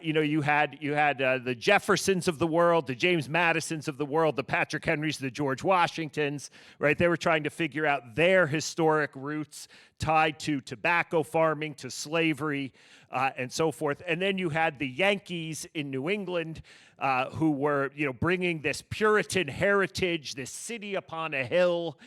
You had the Jeffersons of the world, the James Madisons of the world, the Patrick Henrys, the George Washingtons, right? They were trying to figure out their historic roots tied to tobacco farming, to slavery, and so forth. And then you had the Yankees in New England who were, bringing this Puritan heritage, this city upon a hill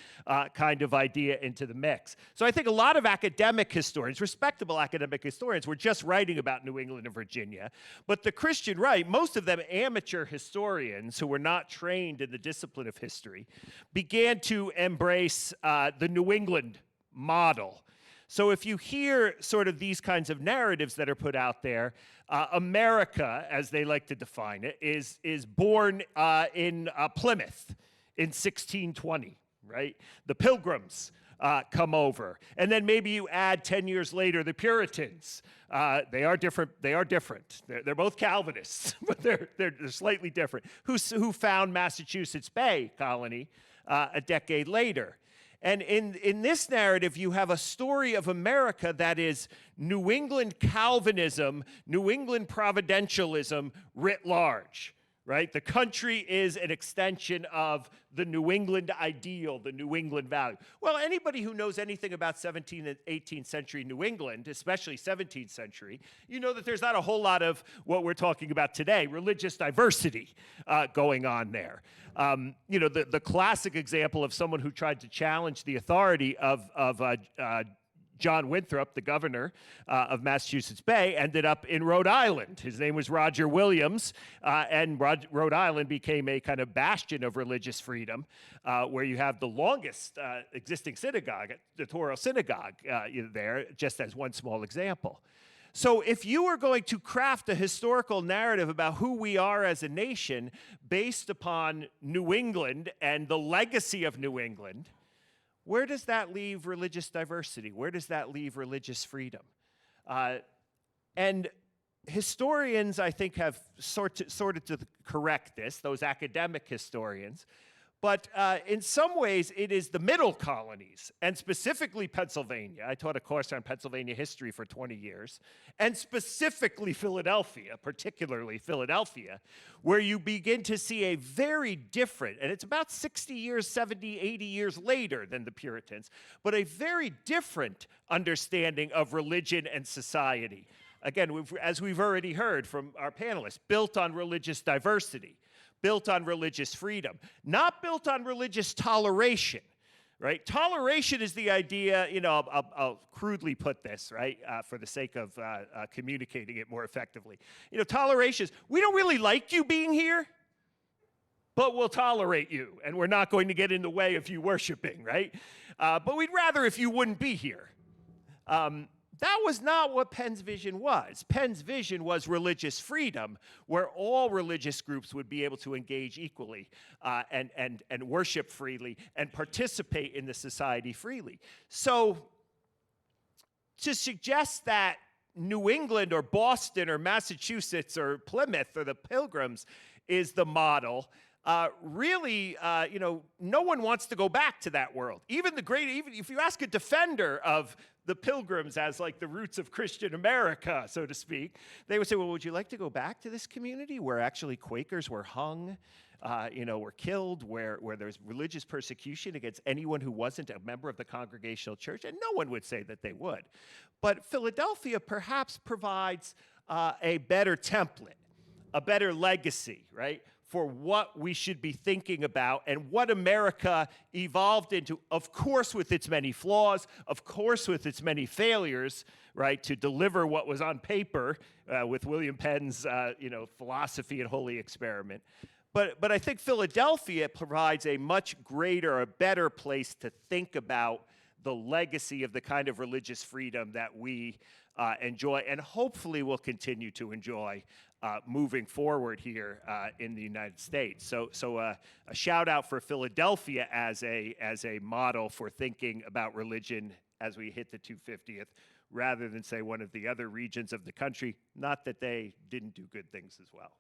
kind of idea into the mix. So I think a lot of academic historians, respectable academic historians, were just writing about New England and Virginia. But the Christian right, most of them amateur historians who were not trained in the discipline of history, began to embrace the New England model. So if you hear sort of these kinds of narratives that are put out there, America, as they like to define it, is born in Plymouth in 1620, right? The Pilgrims come over. And then maybe you add 10 years later the Puritans. They are different. They're both Calvinists, but they're slightly different. Who found Massachusetts Bay Colony a decade later. And in this narrative, you have a story of America that is New England Calvinism, New England Providentialism writ large, right? The country is an extension of the New England ideal, the New England value. Well, anybody who knows anything about 17th and 18th century New England, especially 17th century, you know that there's not a whole lot of what we're talking about today, religious diversity going on there. The classic example of someone who tried to challenge the authority of John Winthrop, the governor of Massachusetts Bay, ended up in Rhode Island. His name was Roger Williams, and Rhode Island became a kind of bastion of religious freedom, where you have the longest existing synagogue, the Torah Synagogue, there, just as one small example. So if you are going to craft a historical narrative about who we are as a nation based upon New England and the legacy of New England, where does that leave religious diversity? Where does that leave religious freedom? And historians, I think, have sorted to correct this, those academic historians. But in some ways, it is the middle colonies, and specifically Pennsylvania. I taught a course on Pennsylvania history for 20 years, and specifically Philadelphia, particularly Philadelphia, where you begin to see a very different, and it's about 60 years, 70, 80 years later than the Puritans, but a very different understanding of religion and society. Again, as we've already heard from our panelists, built on religious diversity, built on religious freedom, not built on religious toleration, right? Toleration is the idea, you know, I'll crudely put this, right, for the sake of communicating it more effectively. You know, toleration is, we don't really like you being here, but we'll tolerate you, and we're not going to get in the way of you worshiping, right? But we'd rather if you wouldn't be here. That was not what Penn's vision was. Penn's vision was religious freedom, where all religious groups would be able to engage equally and worship freely and participate in the society freely. So to suggest that New England or Boston or Massachusetts or Plymouth or the Pilgrims is the model, really, you know, no one wants to go back to that world. Even if you ask a defender of the Pilgrims as like the roots of Christian America, so to speak, they would say, well, would you like to go back to this community where actually Quakers were hung, you know, were killed, where there's religious persecution against anyone who wasn't a member of the Congregational Church? And no one would say that they would. But Philadelphia perhaps provides a better template, a better legacy, right, for what we should be thinking about and what America evolved into, of course with its many flaws, of course with its many failures, right, to deliver what was on paper with William Penn's, you know, philosophy and holy experiment. But I think Philadelphia provides a much greater, a better place to think about the legacy of the kind of religious freedom that we enjoy and hopefully will continue to enjoy moving forward here in the United States. So a shout out for Philadelphia as a model for thinking about religion as we hit the 250th, rather than say one of the other regions of the country. Not that they didn't do good things as well.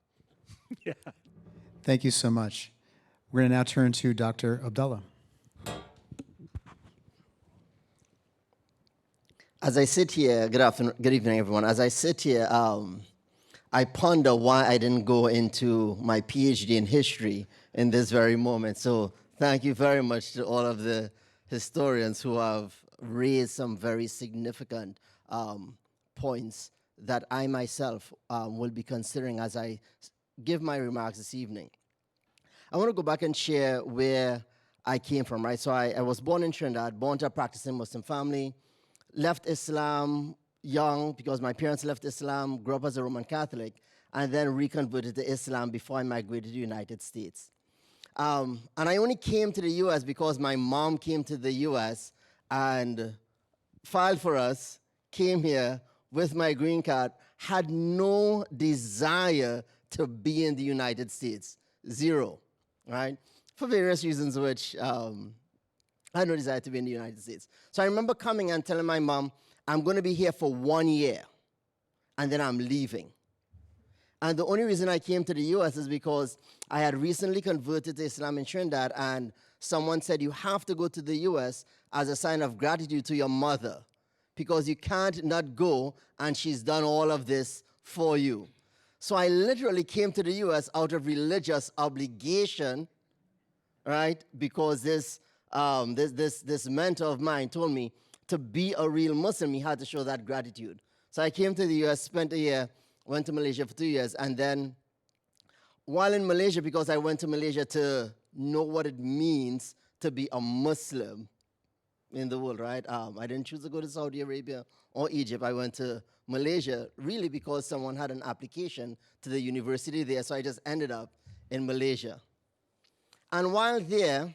Yeah. Thank you so much. We're going to now turn to Dr. Abdullah. As I sit here, good evening, everyone. As I sit here, I ponder why I didn't go into my PhD in history in this very moment. So thank you very much to all of the historians who have raised some very significant points that I myself will be considering as I give my remarks this evening. I want to go back and share where I came from, right? So I was born in Trinidad, born to a practicing Muslim family, left Islam young because my parents left Islam, grew up as a Roman Catholic, and then reconverted to Islam before I migrated to the United States. And I only came to the US because my mom came to the US and filed for us, came here with my green card, had no desire to be in the United States, zero, right? For various reasons which I had no desire to be in the United States. So I remember coming and telling my mom, I'm going to be here for 1 year, and then I'm leaving. And the only reason I came to the US is because I had recently converted to Islam in Trinidad, and someone said, you have to go to the US as a sign of gratitude to your mother, because you can't not go, and she's done all of this for you. So I literally came to the US out of religious obligation, right? Because this mentor of mine told me to be a real Muslim, he had to show that gratitude. So I came to the US, spent a year, went to Malaysia for 2 years, and then while in Malaysia, because I went to Malaysia to know what it means to be a Muslim in the world, right? I didn't choose to go to Saudi Arabia or Egypt. I went to Malaysia really because someone had an application to the university there, so I just ended up in Malaysia. And while there,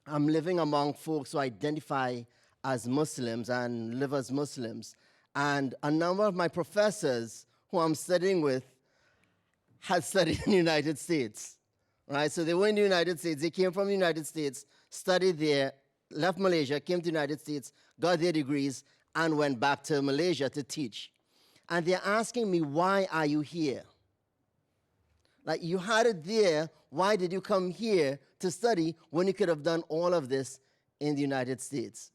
I'm living among folks who identify as Muslims and live as Muslims. And a number of my professors who I'm studying with had studied in the United States, right? So they were in the United States. They came from the United States, studied there, left Malaysia, came to the United States, got their degrees, and went back to Malaysia to teach. And they're asking me, why are you here? Like, you had it there, why did you come here to study when you could have done all of this in the United States?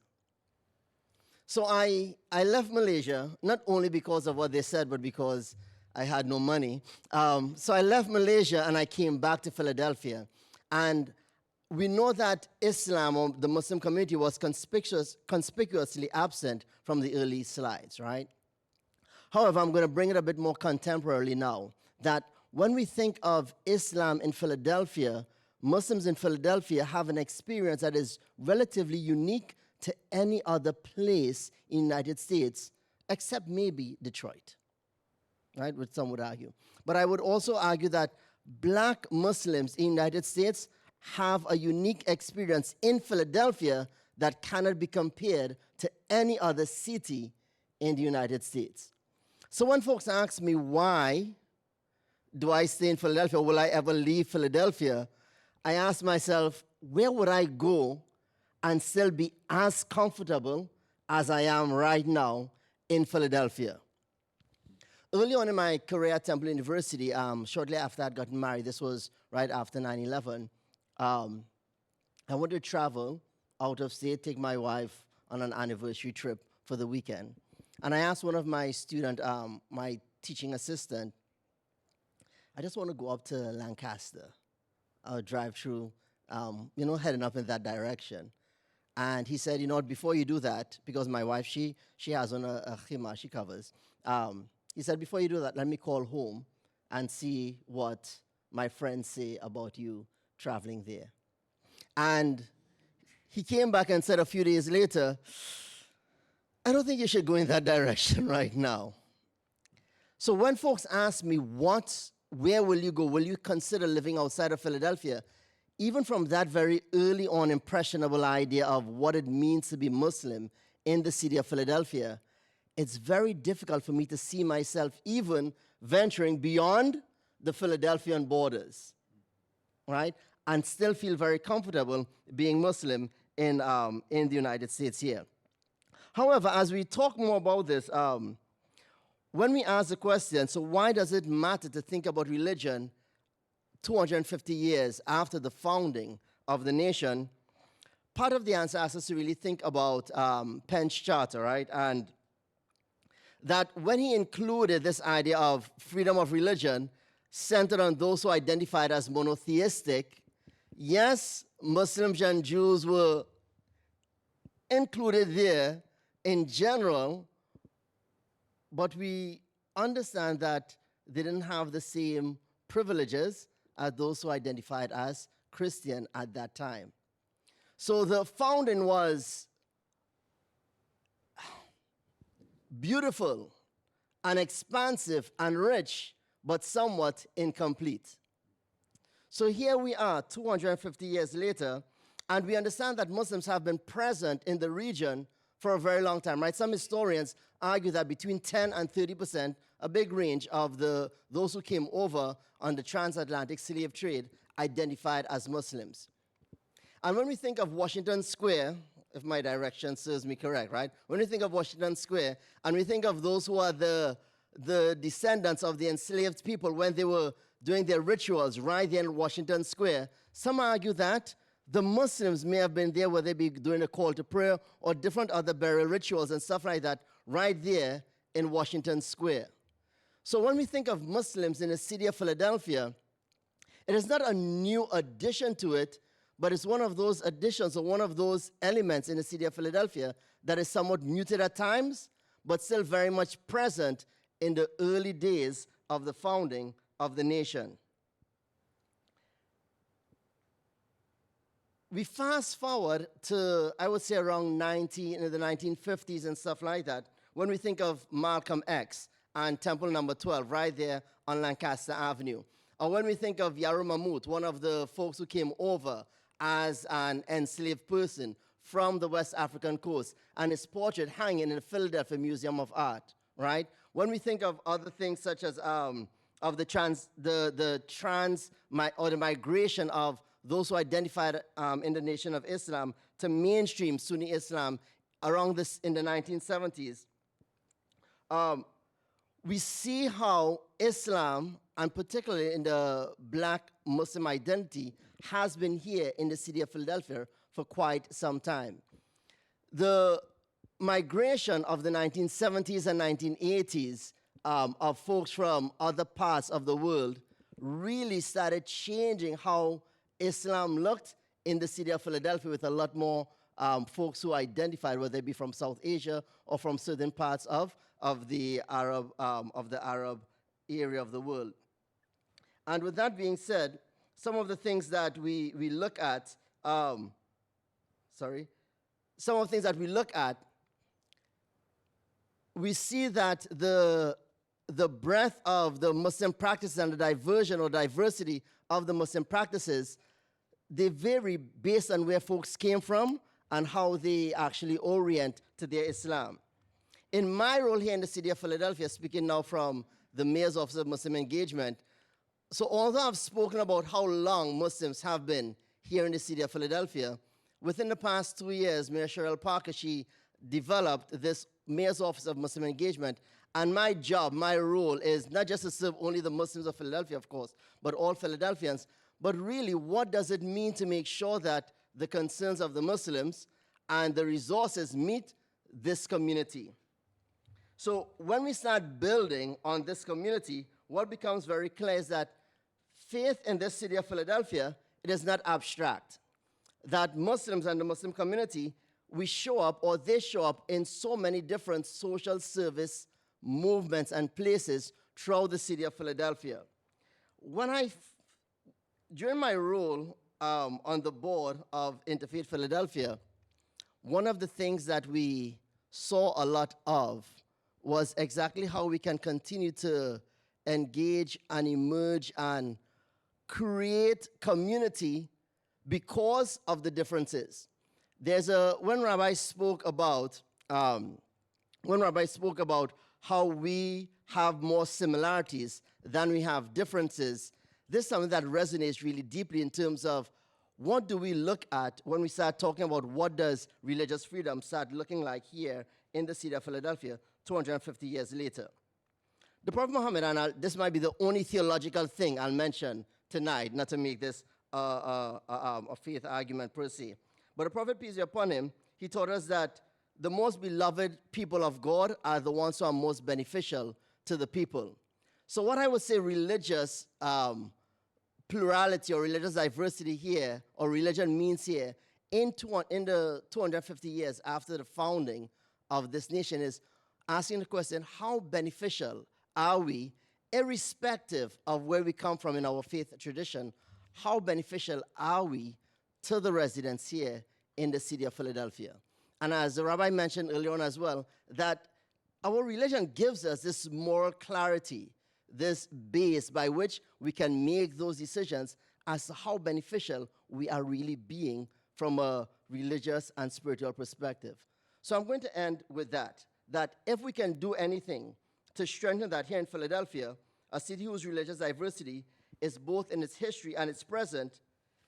So I left Malaysia, not only because of what they said, but because I had no money. So I left Malaysia and I came back to Philadelphia. And we know that Islam, or the Muslim community, was conspicuously absent from the early slides, right? However, I'm going to bring it a bit more contemporarily now, that when we think of Islam in Philadelphia, Muslims in Philadelphia have an experience that is relatively unique to any other place in the United States, except maybe Detroit, right, which some would argue. But I would also argue that black Muslims in the United States have a unique experience in Philadelphia that cannot be compared to any other city in the United States. So when folks ask me, why do I stay in Philadelphia? Will I ever leave Philadelphia? I ask myself, where would I go and still be as comfortable as I am right now in Philadelphia? Early on in my career at Temple University, shortly after I'd gotten married, this was right after 9/11, I wanted to travel out of state, take my wife on an anniversary trip for the weekend. And I asked one of my student, my teaching assistant, I just want to go up to Lancaster, drive through, heading up in that direction. And he said, before you do that, because my wife, she has on a khimar, she covers. He said, before you do that, let me call home and see what my friends say about you traveling there. And he came back and said a few days later, I don't think you should go in that direction right now. So when folks ask me, where will you go? Will you consider living outside of Philadelphia? Even from that very early on impressionable idea of what it means to be Muslim in the city of Philadelphia, it's very difficult for me to see myself even venturing beyond the Philadelphian borders, right? And still feel very comfortable being Muslim in the United States here. However, as we talk more about this, when we ask the question, so why does it matter to think about religion 250 years after the founding of the nation? Part of the answer asks us to really think about Penn's Charter, right? And that when he included this idea of freedom of religion centered on those who identified as monotheistic, yes, Muslims and Jews were included there in general, but we understand that they didn't have the same privileges as those who identified as Christian at that time. So the founding was beautiful and expansive and rich, but somewhat incomplete. So here we are 250 years later, and we understand that Muslims have been present in the region for a very long time, right? Some historians argue that between 10 and 30%, a big range of those who came over on the transatlantic slave trade identified as Muslims. And when we think of Washington Square, if my direction serves me correct, right? When we think of Washington Square, and we think of those who are the descendants of the enslaved people when they were doing their rituals right there in Washington Square, some argue that the Muslims may have been there where they be doing a call to prayer or different other burial rituals and stuff like that right there in Washington Square. So when we think of Muslims in the city of Philadelphia, it is not a new addition to it, but it's one of those additions or one of those elements in the city of Philadelphia that is somewhat muted at times, but still very much present in the early days of the founding of the nation. We fast forward to, I would say, around in the 1950s and stuff like that, when we think of Malcolm X and Temple number 12 right there on Lancaster Avenue. Or when we think of Yaru Mahmood, one of the folks who came over as an enslaved person from the West African coast, and his portrait hanging in the Philadelphia Museum of Art, right? When we think of other things such as the migration of those who identified in the Nation of Islam to mainstream Sunni Islam around this in the 1970s, we see how Islam, and particularly in the black Muslim identity, has been here in the city of Philadelphia for quite some time. The migration of the 1970s and 1980s of folks from other parts of the world really started changing how Islam looked in the city of Philadelphia, with a lot more folks who identified, whether they be from South Asia or from certain parts of the Arab area of the world. And with that being said, some of the things that we look at, some of the things that we look at, we see that the breadth of the Muslim practices and the diversion or diversity of the Muslim practices, they vary based on where folks came from and how they actually orient to their Islam. In my role here in the city of Philadelphia, speaking now from the Mayor's Office of Muslim Engagement, so although I've spoken about how long Muslims have been here in the city of Philadelphia, within the past 2 years, Mayor Cheryl Parker, she developed this Mayor's Office of Muslim Engagement, and my job, my role is not just to serve only the Muslims of Philadelphia, of course, but all Philadelphians, but really what does it mean to make sure that the concerns of the Muslims and the resources meet this community. So when we start building on this community, what becomes very clear is that faith in this city of Philadelphia, it is not abstract. That Muslims and the Muslim community, we show up, or they show up, in so many different social service movements and places throughout the city of Philadelphia. During my role on the board of Interfaith Philadelphia, one of the things that we saw a lot of was exactly how we can continue to engage and emerge and create community because of the differences. When Rabbi spoke about how we have more similarities than we have differences, this is something that resonates really deeply in terms of what do we look at when we start talking about what does religious freedom start looking like here in the city of Philadelphia 250 years later. The Prophet Muhammad, and this might be the only theological thing I'll mention tonight, not to make this a faith argument per se, but the Prophet, peace be upon him, he taught us that the most beloved people of God are the ones who are most beneficial to the people. So what I would say religious plurality or religious diversity here, or religion means here, in the 250 years after the founding of this nation, is asking the question, how beneficial are we, irrespective of where we come from in our faith tradition, how beneficial are we to the residents here in the city of Philadelphia? And as the rabbi mentioned earlier on as well, that our religion gives us this moral clarity, this base by which we can make those decisions as to how beneficial we are really being from a religious and spiritual perspective. So I'm going to end with that if we can do anything to strengthen that here in Philadelphia, a city whose religious diversity is both in its history and its present,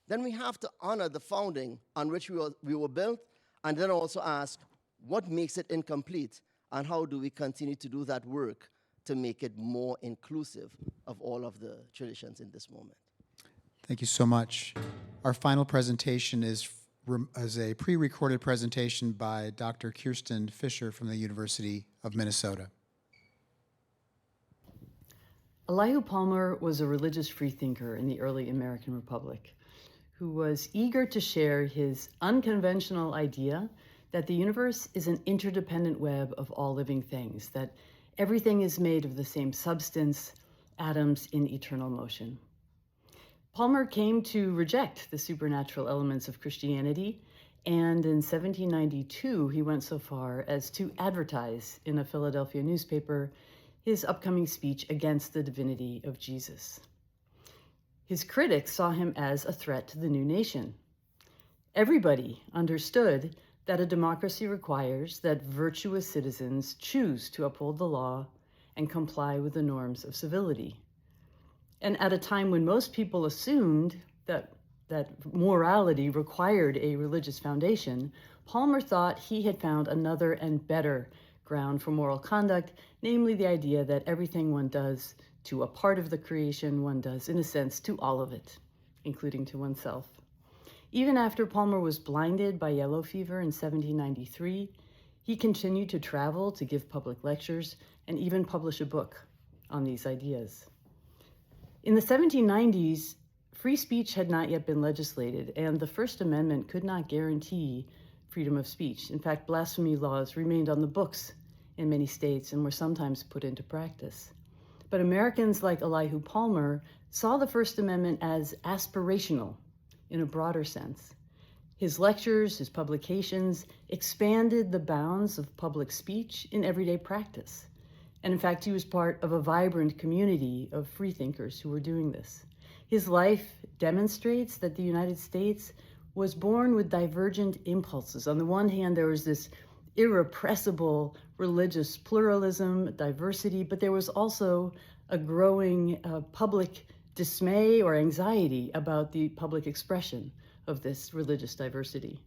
then we have to honor the founding on which we were built, and then also ask what makes it incomplete, and how do we continue to do that work to make it more inclusive of all of the traditions in this moment. Thank you so much. Our final presentation is a pre-recorded presentation by Dr. Kirsten Fisher from the University of Minnesota. Elihu Palmer was a religious freethinker in the early American Republic who was eager to share his unconventional idea that the universe is an interdependent web of all living things, that everything is made of the same substance, atoms in eternal motion. Palmer came to reject the supernatural elements of Christianity, and in 1792, he went so far as to advertise in a Philadelphia newspaper his upcoming speech against the divinity of Jesus. His critics saw him as a threat to the new nation. Everybody understood that a democracy requires that virtuous citizens choose to uphold the law and comply with the norms of civility. And at a time when most people assumed that morality required a religious foundation, Palmer thought he had found another and better ground for moral conduct, namely the idea that everything one does to a part of the creation, one does, in a sense, to all of it, including to oneself. Even after Palmer was blinded by yellow fever in 1793, he continued to travel to give public lectures and even publish a book on these ideas. In the 1790s, free speech had not yet been legislated, and the First Amendment could not guarantee freedom of speech. In fact, blasphemy laws remained on the books in many states and were sometimes put into practice. But Americans like Elihu Palmer saw the First Amendment as aspirational in a broader sense. His lectures, his publications expanded the bounds of public speech in everyday practice. And in fact, he was part of a vibrant community of freethinkers who were doing this. His life demonstrates that the United States was born with divergent impulses. On the one hand, there was this irrepressible religious pluralism, diversity, but there was also a growing public dismay or anxiety about the public expression of this religious diversity.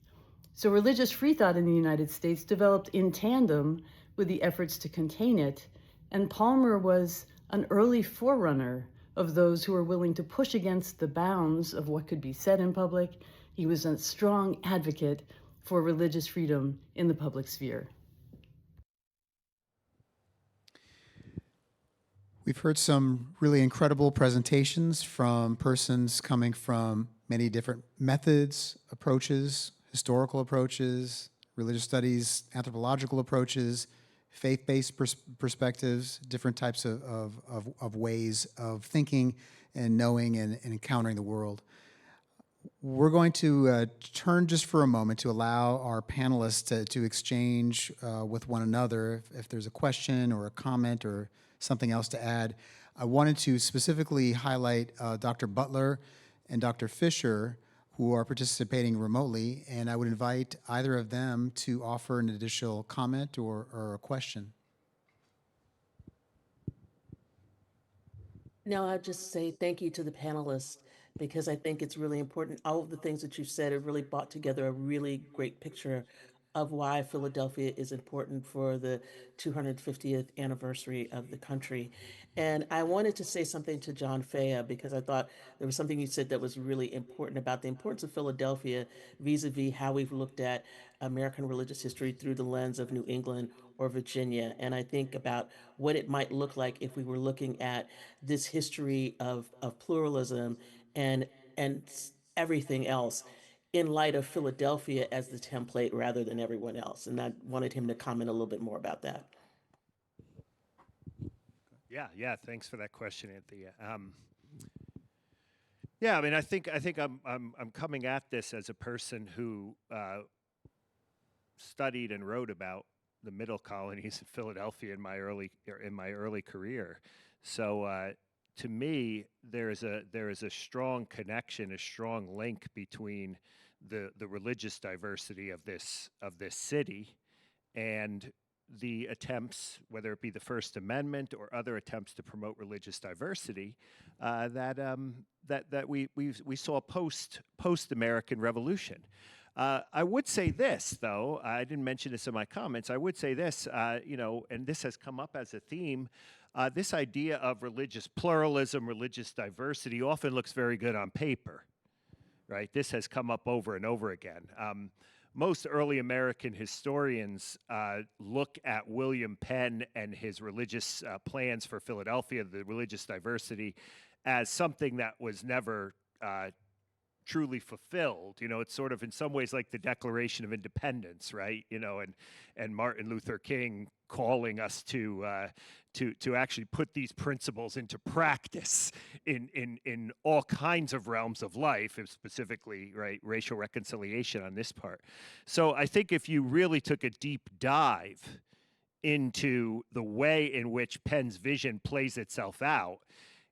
So religious free thought in the United States developed in tandem with the efforts to contain it, and Palmer was an early forerunner of those who were willing to push against the bounds of what could be said in public. He was a strong advocate for religious freedom in the public sphere. We've heard some really incredible presentations from persons coming from many different methods, approaches, historical approaches, religious studies, anthropological approaches, faith-based perspectives, different types of ways of thinking and knowing and encountering the world. We're going to turn just for a moment to allow our panelists to exchange with one another. If there's a question or a comment or something else to add, I wanted to specifically highlight Dr. Butler and Dr. Fisher, who are participating remotely, and I would invite either of them to offer an additional comment or a question. No, I'd just say thank you to the panelists because I think it's really important. All of the things that you said have really brought together a really great picture of why Philadelphia is important for the 250th anniversary of the country. And I wanted to say something to John Fea because I thought there was something you said that was really important about the importance of Philadelphia vis-a-vis how we've looked at American religious history through the lens of New England or Virginia. And I think about what it might look like if we were looking at this history of pluralism and everything else in light of Philadelphia as the template rather than everyone else. And I wanted him to comment a little bit more about that. Yeah. Thanks for that question, Anthea. Yeah, I mean, I think I'm coming at this as a person who studied and wrote about the middle colonies in Philadelphia in my early career. So to me, there is a strong connection, a strong link between the religious diversity of this city and the attempts, whether it be the First Amendment or other attempts to promote religious diversity, that we saw post American Revolution. I would say this, though, I didn't mention this in my comments. I would say this, and this has come up as a theme. This idea of religious pluralism, religious diversity often looks very good on paper, right? This has come up over and over again. Most early American historians look at William Penn and his religious plans for Philadelphia, the religious diversity, as something that was never truly fulfilled. It's sort of in some ways like the Declaration of Independence, right? And Martin Luther King calling us to actually put these principles into practice in all kinds of realms of life, and specifically, right, racial reconciliation on this part. So I think if you really took a deep dive into the way in which Penn's vision plays itself out,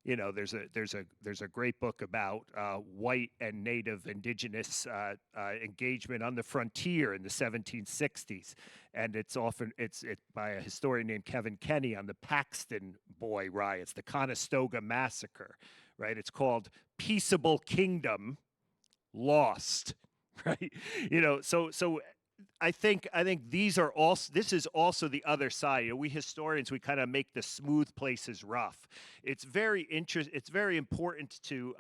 there's a great book about white and native indigenous engagement on the frontier in the 1760s, and it's by a historian named Kevin Kenny on the Paxton Boy riots, the Conestoga Massacre, right? It's called Peaceable Kingdom Lost, right? So I think these are also, this is also the other side. We historians, we kind of make the smooth places rough. It's very important to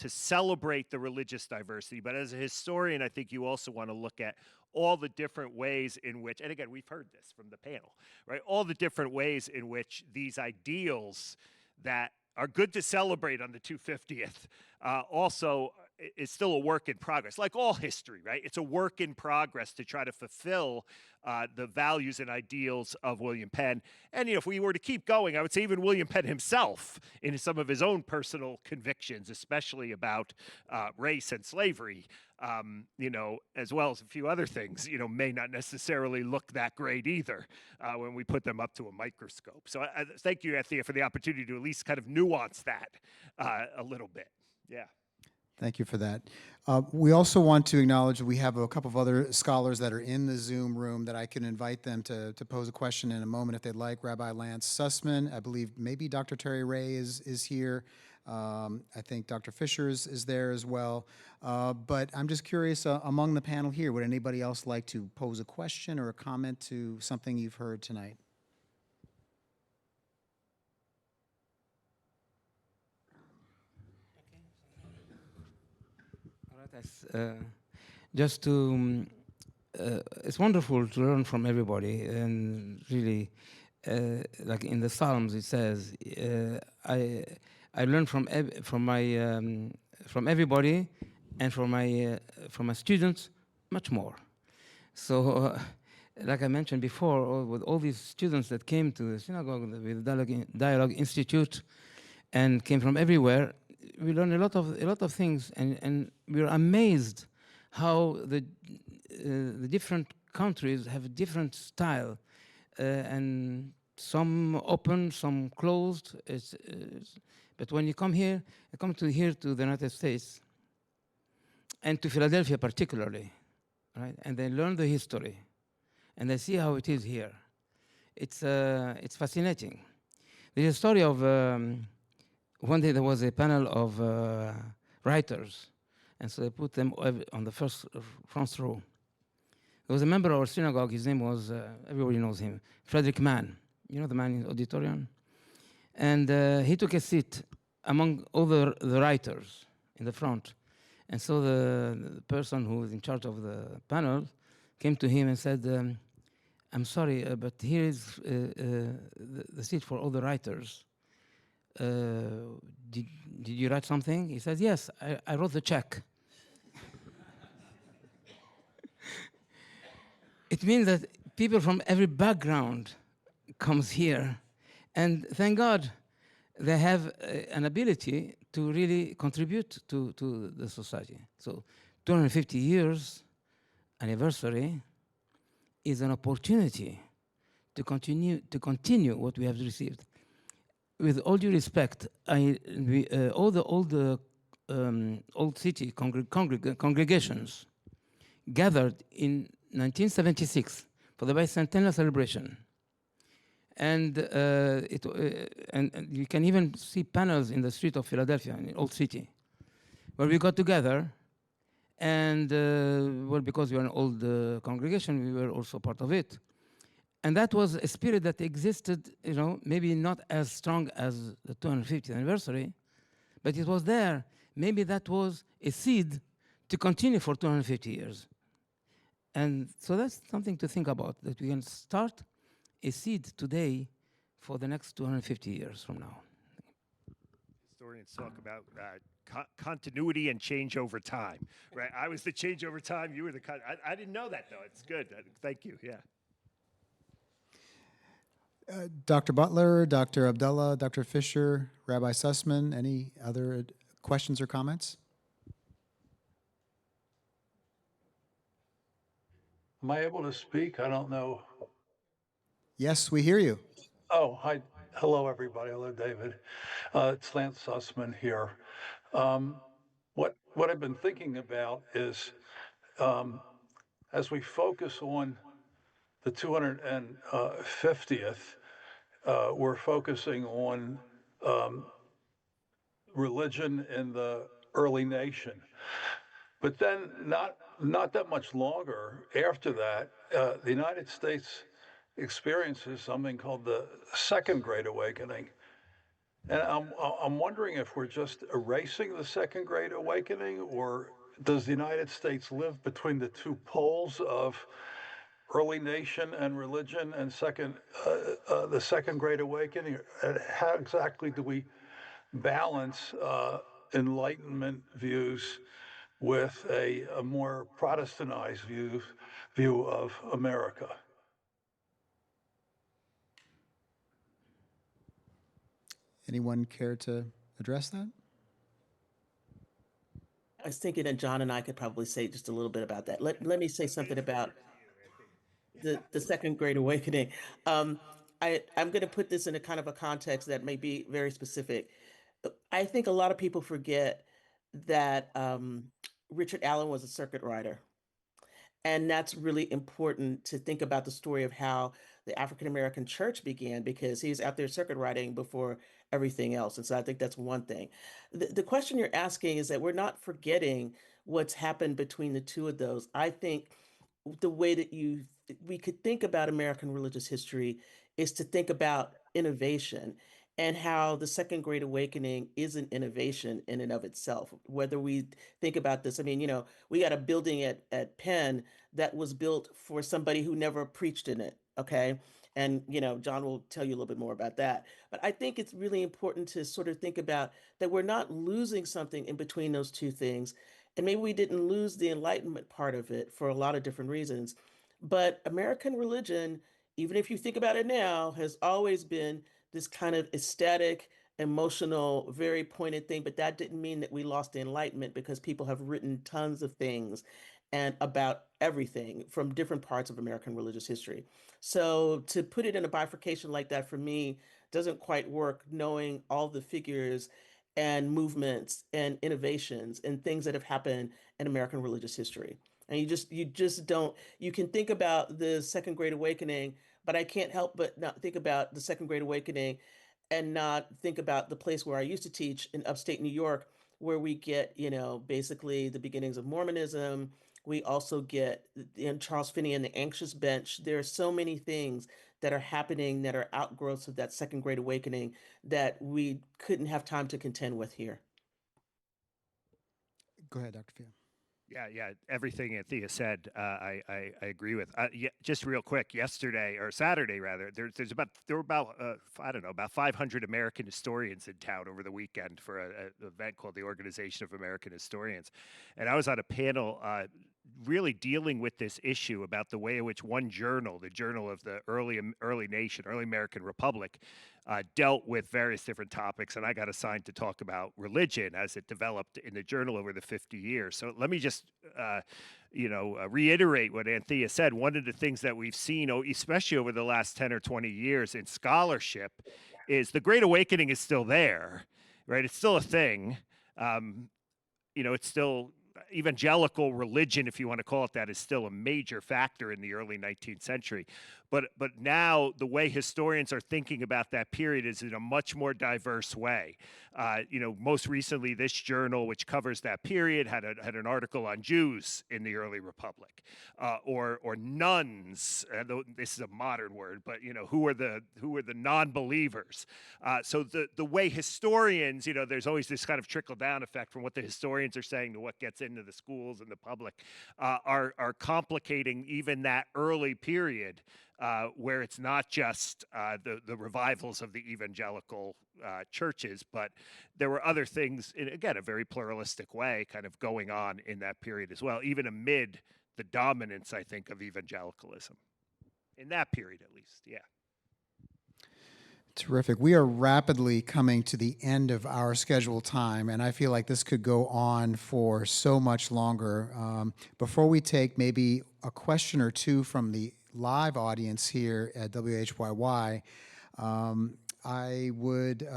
celebrate the religious diversity, but as a historian, I think you also want to look at all the different ways in which, and again, we've heard this from the panel, right? All the different ways in which these ideals that are good to celebrate on the 250th also is still a work in progress, like all history, right? It's a work in progress to try to fulfill the values and ideals of William Penn. And if we were to keep going, I would say even William Penn himself, in some of his own personal convictions, especially about race and slavery, as well as a few other things, may not necessarily look that great either when we put them up to a microscope. So thank you, Anthea, for the opportunity to at least kind of nuance that a little bit. Yeah. Thank you for that. We also want to acknowledge we have a couple of other scholars that are in the Zoom room that I can invite them to pose a question in a moment if they'd like. Rabbi Lance Sussman, I believe maybe Dr. Terry Ray is here. I think Dr. Fisher is there as well. But I'm just curious, among the panel here, would anybody else like to pose a question or a comment to something you've heard tonight? Just to, it's wonderful to learn from everybody, and really, like in the Psalms, it says, I learn from everybody, and from my students, much more. So, like I mentioned before, with all these students that came to the synagogue with Dialogue Institute, and came from everywhere, we learned a lot of things, and we were amazed how the different countries have a different style, and some open, some closed. But when you come here, you come to the United States, and to Philadelphia particularly, right? And they learn the history, and they see how it is here. It's fascinating. There's a story of. One day there was a panel of writers, and so they put them on the front row. There was a member of our synagogue, his name was, everybody knows him, Frederick Mann. You know the man in the auditorium? And he took a seat among all the writers in the front. And so the person who was in charge of the panel came to him and said, I'm sorry, but here is the seat for all the writers. Did you write something? He says, yes, I wrote the check. It means that people from every background comes here, and thank God they have an ability to really contribute to the society. So 250 years anniversary is an opportunity to continue what we have received. With all due respect, all the old city congregations gathered in 1976 for the bicentennial celebration, and you can even see panels in the street of Philadelphia, in Old City, where we got together, and well, because we are an old congregation, we were also part of it. And that was a spirit that existed, maybe not as strong as the 250th anniversary, but it was there. Maybe that was a seed to continue for 250 years. And so that's something to think about, that we can start a seed today for the next 250 years from now. Historians talk about continuity and change over time, right? I was the change over time, you were the I didn't know that, though. It's good. Thank you, yeah. Dr. Butler, Dr. Abdullah, Dr. Fisher, Rabbi Sussman, any other questions or comments? Am I able to speak? I don't know. Yes, we hear you. Oh, hi. Hello, everybody. Hello, David. It's Lance Sussman here. What I've been thinking about is as we focus on the 250th, we're focusing on religion in the early nation. But then not that much longer after that, the United States experiences something called the Second Great Awakening. And I'm wondering if we're just erasing the Second Great Awakening, or does the United States live between the two poles of early nation and religion and the Second Great Awakening? And how exactly do we balance Enlightenment views with a more Protestantized view of America. Anyone care to address that? I was thinking that John and I could probably say just a little bit about that. Let me say something about the Second Great Awakening. Um, I'm going to put this in a kind of a context that may be very specific. I think a lot of people forget that Richard Allen was a circuit rider. And that's really important to think about the story of how the African American church began because he's out there circuit riding before everything else. And so I think that's one thing. The question you're asking is that we're not forgetting what's happened between the two of those. I think the way that we could think about American religious history is to think about innovation and how the Second Great Awakening is an innovation in and of itself. Whether we think about this, I mean, we got a building at Penn that was built for somebody who never preached in it. Okay. And, John will tell you a little bit more about that. But I think it's really important to sort of think about that we're not losing something in between those two things. And maybe we didn't lose the Enlightenment part of it for a lot of different reasons. But American religion, even if you think about it now, has always been this kind of ecstatic, emotional, very pointed thing. But that didn't mean that we lost the Enlightenment because people have written tons of things and about everything from different parts of American religious history. So to put it in a bifurcation like that for me doesn't quite work, knowing all the figures and movements and innovations and things that have happened in American religious history. And you just don't, you can think about the Second Great Awakening, but I can't help but not think about the Second Great Awakening and not think about the place where I used to teach in upstate New York, where we get, basically the beginnings of Mormonism. We also get in Charles Finney and the Anxious Bench. There are so many things that are happening that are outgrowths of that Second Great Awakening that we couldn't have time to contend with here. Go ahead, Dr. Fia. Yeah. Everything Anthea said, I agree with. Yeah, just real quick, yesterday or Saturday rather, there were about I don't know, about 500 American historians in town over the weekend for an event called the Organization of American Historians, and I was on a panel really dealing with this issue about the way in which one journal, the Journal of the Early Nation, Early American Republic, dealt with various different topics, and I got assigned to talk about religion as it developed in the journal over the 50 years. So let me just, reiterate what Anthea said. One of the things that we've seen, especially over the last 10 or 20 years in scholarship, is the Great Awakening is still there, right? It's still a thing. It's still evangelical religion, if you want to call it that, is still a major factor in the early 19th century. But now the way historians are thinking about that period is in a much more diverse way. Most recently, this journal, which covers that period, had an article on Jews in the early Republic, or nuns. This is a modern word, but who are the non-believers? So the way historians, there's always this kind of trickle down effect from what the historians are saying to what gets into the schools and the public, are complicating even that early period. Where it's not just the revivals of the evangelical churches, but there were other things, in, again, a very pluralistic way kind of going on in that period as well, even amid the dominance, I think, of evangelicalism. In that period, at least, yeah. Terrific. We are rapidly coming to the end of our scheduled time, and I feel like this could go on for so much longer. Before we take maybe a question or two from the live audience here at WHYY, I would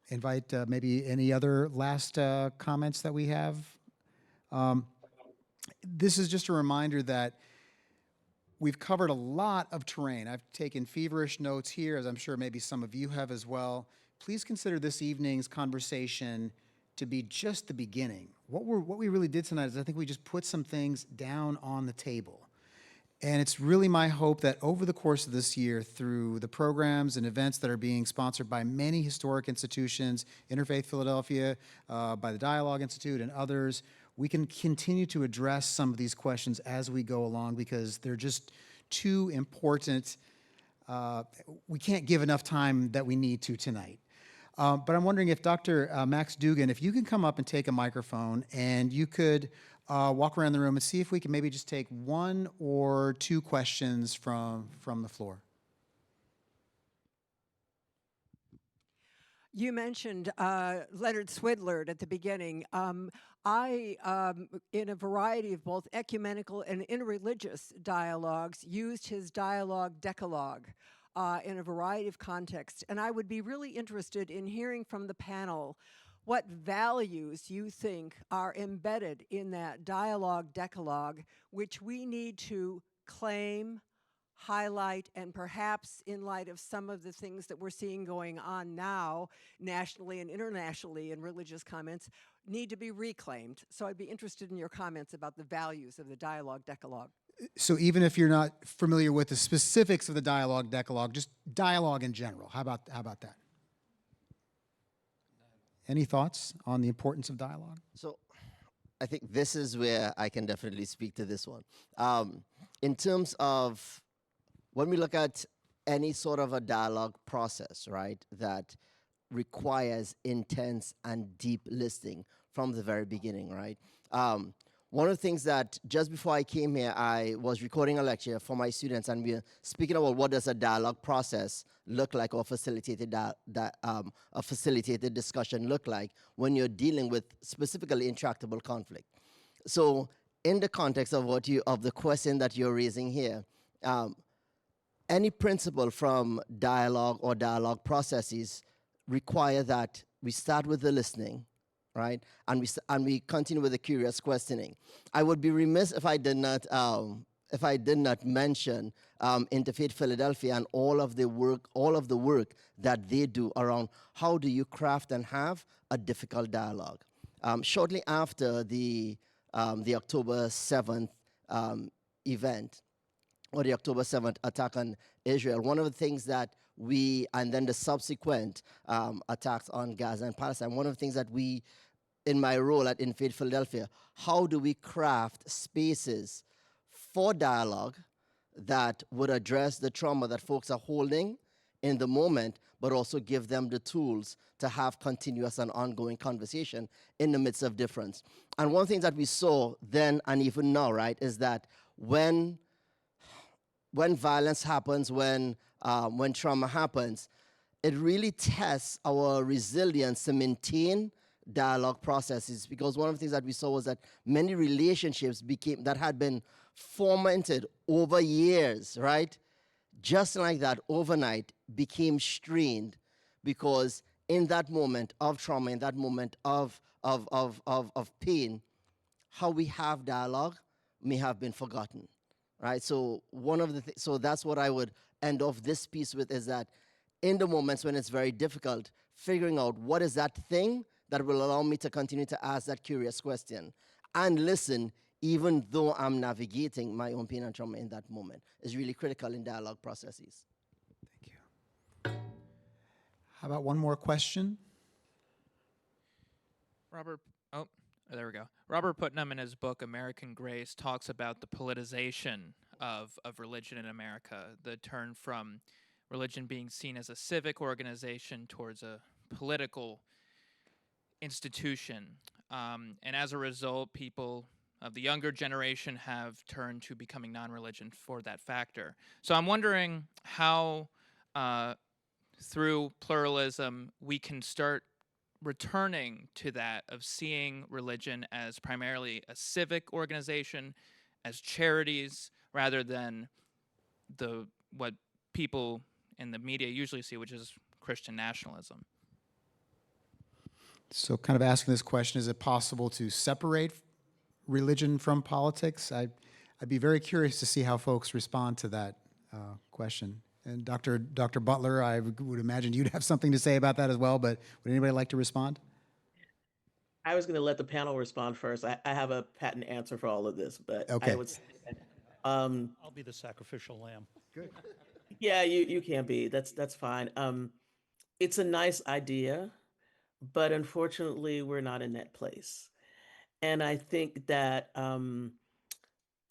invite maybe any other last comments that we have. This is just a reminder that we've covered a lot of terrain. I've taken feverish notes here, as I'm sure maybe some of you have as well. Please consider this evening's conversation to be just the beginning. What we really did tonight is I think we just put some things down on the table. And it's really my hope that over the course of this year, through the programs and events that are being sponsored by many historic institutions, Interfaith Philadelphia, by the Dialogue Institute and others, we can continue to address some of these questions as we go along because they're just too important. We can't give enough time that we need to tonight. But I'm wondering if Dr. Max Dugan, if you can come up and take a microphone and you could walk around the room and see if we can maybe just take one or two questions from the floor. You mentioned Leonard Swidlard at the beginning. I, in a variety of both ecumenical and interreligious dialogues, used his dialogue decalogue in a variety of contexts. And I would be really interested in hearing from the panel what values you think are embedded in that dialogue decalogue, which we need to claim, highlight, and perhaps in light of some of the things that we're seeing going on now, nationally and internationally in religious comments, need to be reclaimed. So I'd be interested in your comments about the values of the dialogue decalogue. So even if you're not familiar with the specifics of the dialogue decalogue, just dialogue in general. How about that? Any thoughts on the importance of dialogue? So I think this is where I can definitely speak to this one. In terms of when we look at any sort of a dialogue process, right, that requires intense and deep listening from the very beginning, right? One of the things that just before I came here, I was recording a lecture for my students, and we were speaking about what does a dialogue process look like, or facilitated a facilitated discussion look like when you're dealing with specifically intractable conflict. So, in the context of the question that you're raising here, any principle from dialogue or dialogue processes require that we start with the listening, right? And we continue with the curious questioning. I would be remiss if I did not mention Interfaith Philadelphia and all of the work that they do around how do you craft and have a difficult dialogue. Shortly after the October 7th event, or the October 7th attack on Israel, one of the things that and then the subsequent attacks on Gaza and Palestine, one of the things that we, in my role at Interfaith Philadelphia, how do we craft spaces for dialogue that would address the trauma that folks are holding in the moment, but also give them the tools to have continuous and ongoing conversation in the midst of difference. And one thing that we saw then and even now, right, is that when violence happens, when trauma happens, it really tests our resilience to maintain dialogue processes, because one of the things that we saw was that many relationships that had been fomented over years, right, just like that, overnight, became strained, because in that moment of trauma, in that moment of pain, how we have dialogue may have been forgotten. Right, so so that's what I would end off this piece with, is that in the moments when it's very difficult, figuring out what is that thing that will allow me to continue to ask that curious question and listen, even though I'm navigating my own pain and trauma in that moment, is really critical in dialogue processes. Thank you. How about one more question? There we go. Robert Putnam, in his book American Grace, talks about the politicization of religion in America, the turn from religion being seen as a civic organization towards a political institution. And as a result, people of the younger generation have turned to becoming non-religion for that factor. So I'm wondering how, through pluralism, we can start returning to that of seeing religion as primarily a civic organization, as charities, rather than what people in the media usually see, which is Christian nationalism. So kind of asking this question, is it possible to separate religion from politics? I'd be very curious to see how folks respond to that question. And Dr. Butler, I would imagine you'd have something to say about that as well, but would anybody like to respond? I was going to let the panel respond first. I have a patent answer for all of this, but Okay. I would say that, I'll be the sacrificial lamb. Good. yeah, you can be. That's fine. It's a nice idea, but unfortunately, we're not in that place. And I think that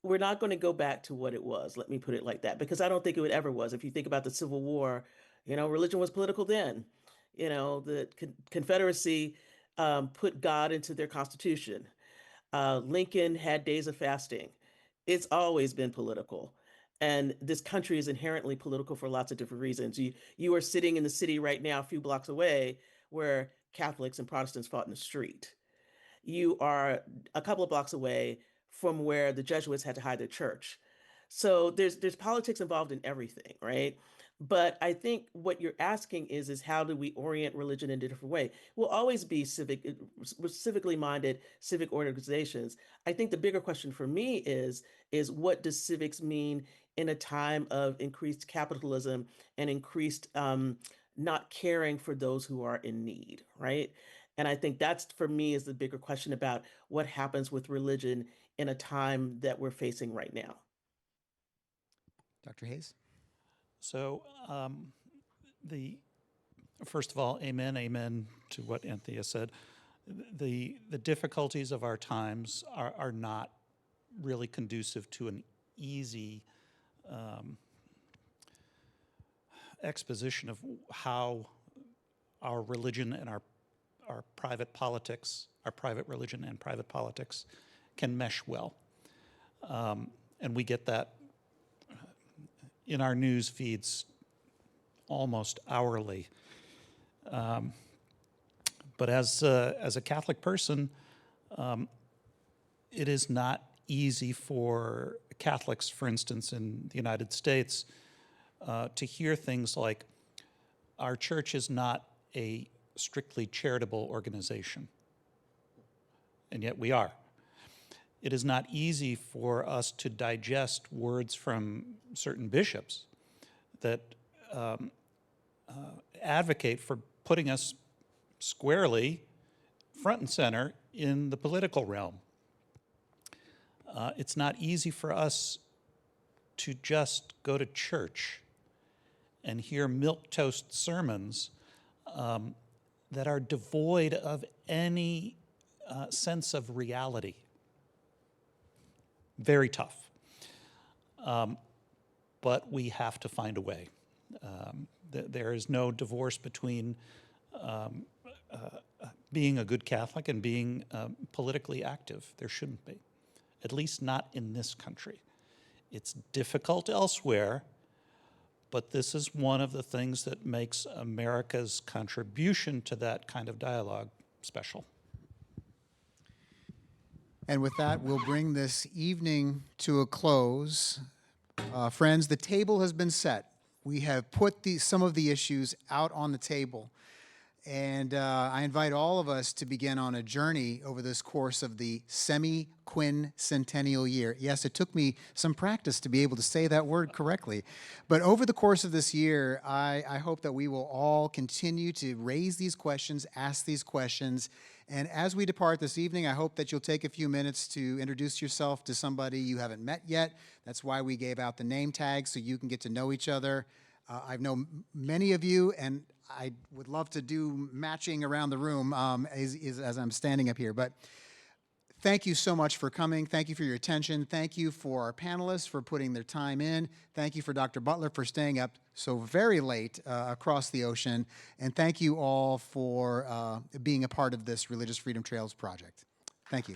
we're not going to go back to what it was. Let me put it like that, because I don't think it ever was. If you think about the Civil War, religion was political then. You know, the Confederacy put God into their Constitution. Lincoln had days of fasting. It's always been political. And this country is inherently political for lots of different reasons. You are sitting in the city right now, a few blocks away, where Catholics and Protestants fought in the street. You are a couple of blocks away from where the Jesuits had to hide their church. So there's politics involved in everything, right? But I think what you're asking is how do we orient religion in a different way? We'll always be civically minded, civic organizations. I think the bigger question for me is what does civics mean in a time of increased capitalism and increased not caring for those who are in need, right? And I think that's for me is the bigger question about what happens with religion in a time that we're facing right now. Dr. Hayes? So, first of all, amen to what Anthea said. The difficulties of our times are not really conducive to an easy exposition of how our religion and our private politics, our private religion and private politics can mesh well. And we get that in our news feeds almost hourly. But as a Catholic person, it is not easy for Catholics, for instance, in the United States, to hear things like, our church is not a strictly charitable organization, and yet we are. It is not easy for us to digest words from certain bishops that advocate for putting us squarely front and center in the political realm. It's not easy for us to just go to church and hear milquetoast sermons that are devoid of any sense of reality. Very tough. But we have to find a way. There is no divorce between being a good Catholic and being politically active. There shouldn't be, at least not in this country. It's difficult elsewhere, but this is one of the things that makes America's contribution to that kind of dialogue special. And with that, we'll bring this evening to a close. Friends, the table has been set. We have put some of the issues out on the table. And I invite all of us to begin on a journey over this course of the semi-quincentennial year. Yes, it took me some practice to be able to say that word correctly. But over the course of this year, I hope that we will all continue to raise these questions, ask these questions. And as we depart this evening, I hope that you'll take a few minutes to introduce yourself to somebody you haven't met yet. That's why we gave out the name tags, so you can get to know each other. I've known many of you, and I would love to do matching around the room as I'm standing up here. But thank you so much for coming. Thank you for your attention. Thank you for our panelists for putting their time in. Thank you for Dr. Butler for staying up so very late across the ocean. And thank you all for being a part of this Religious Freedom Trails project. Thank you.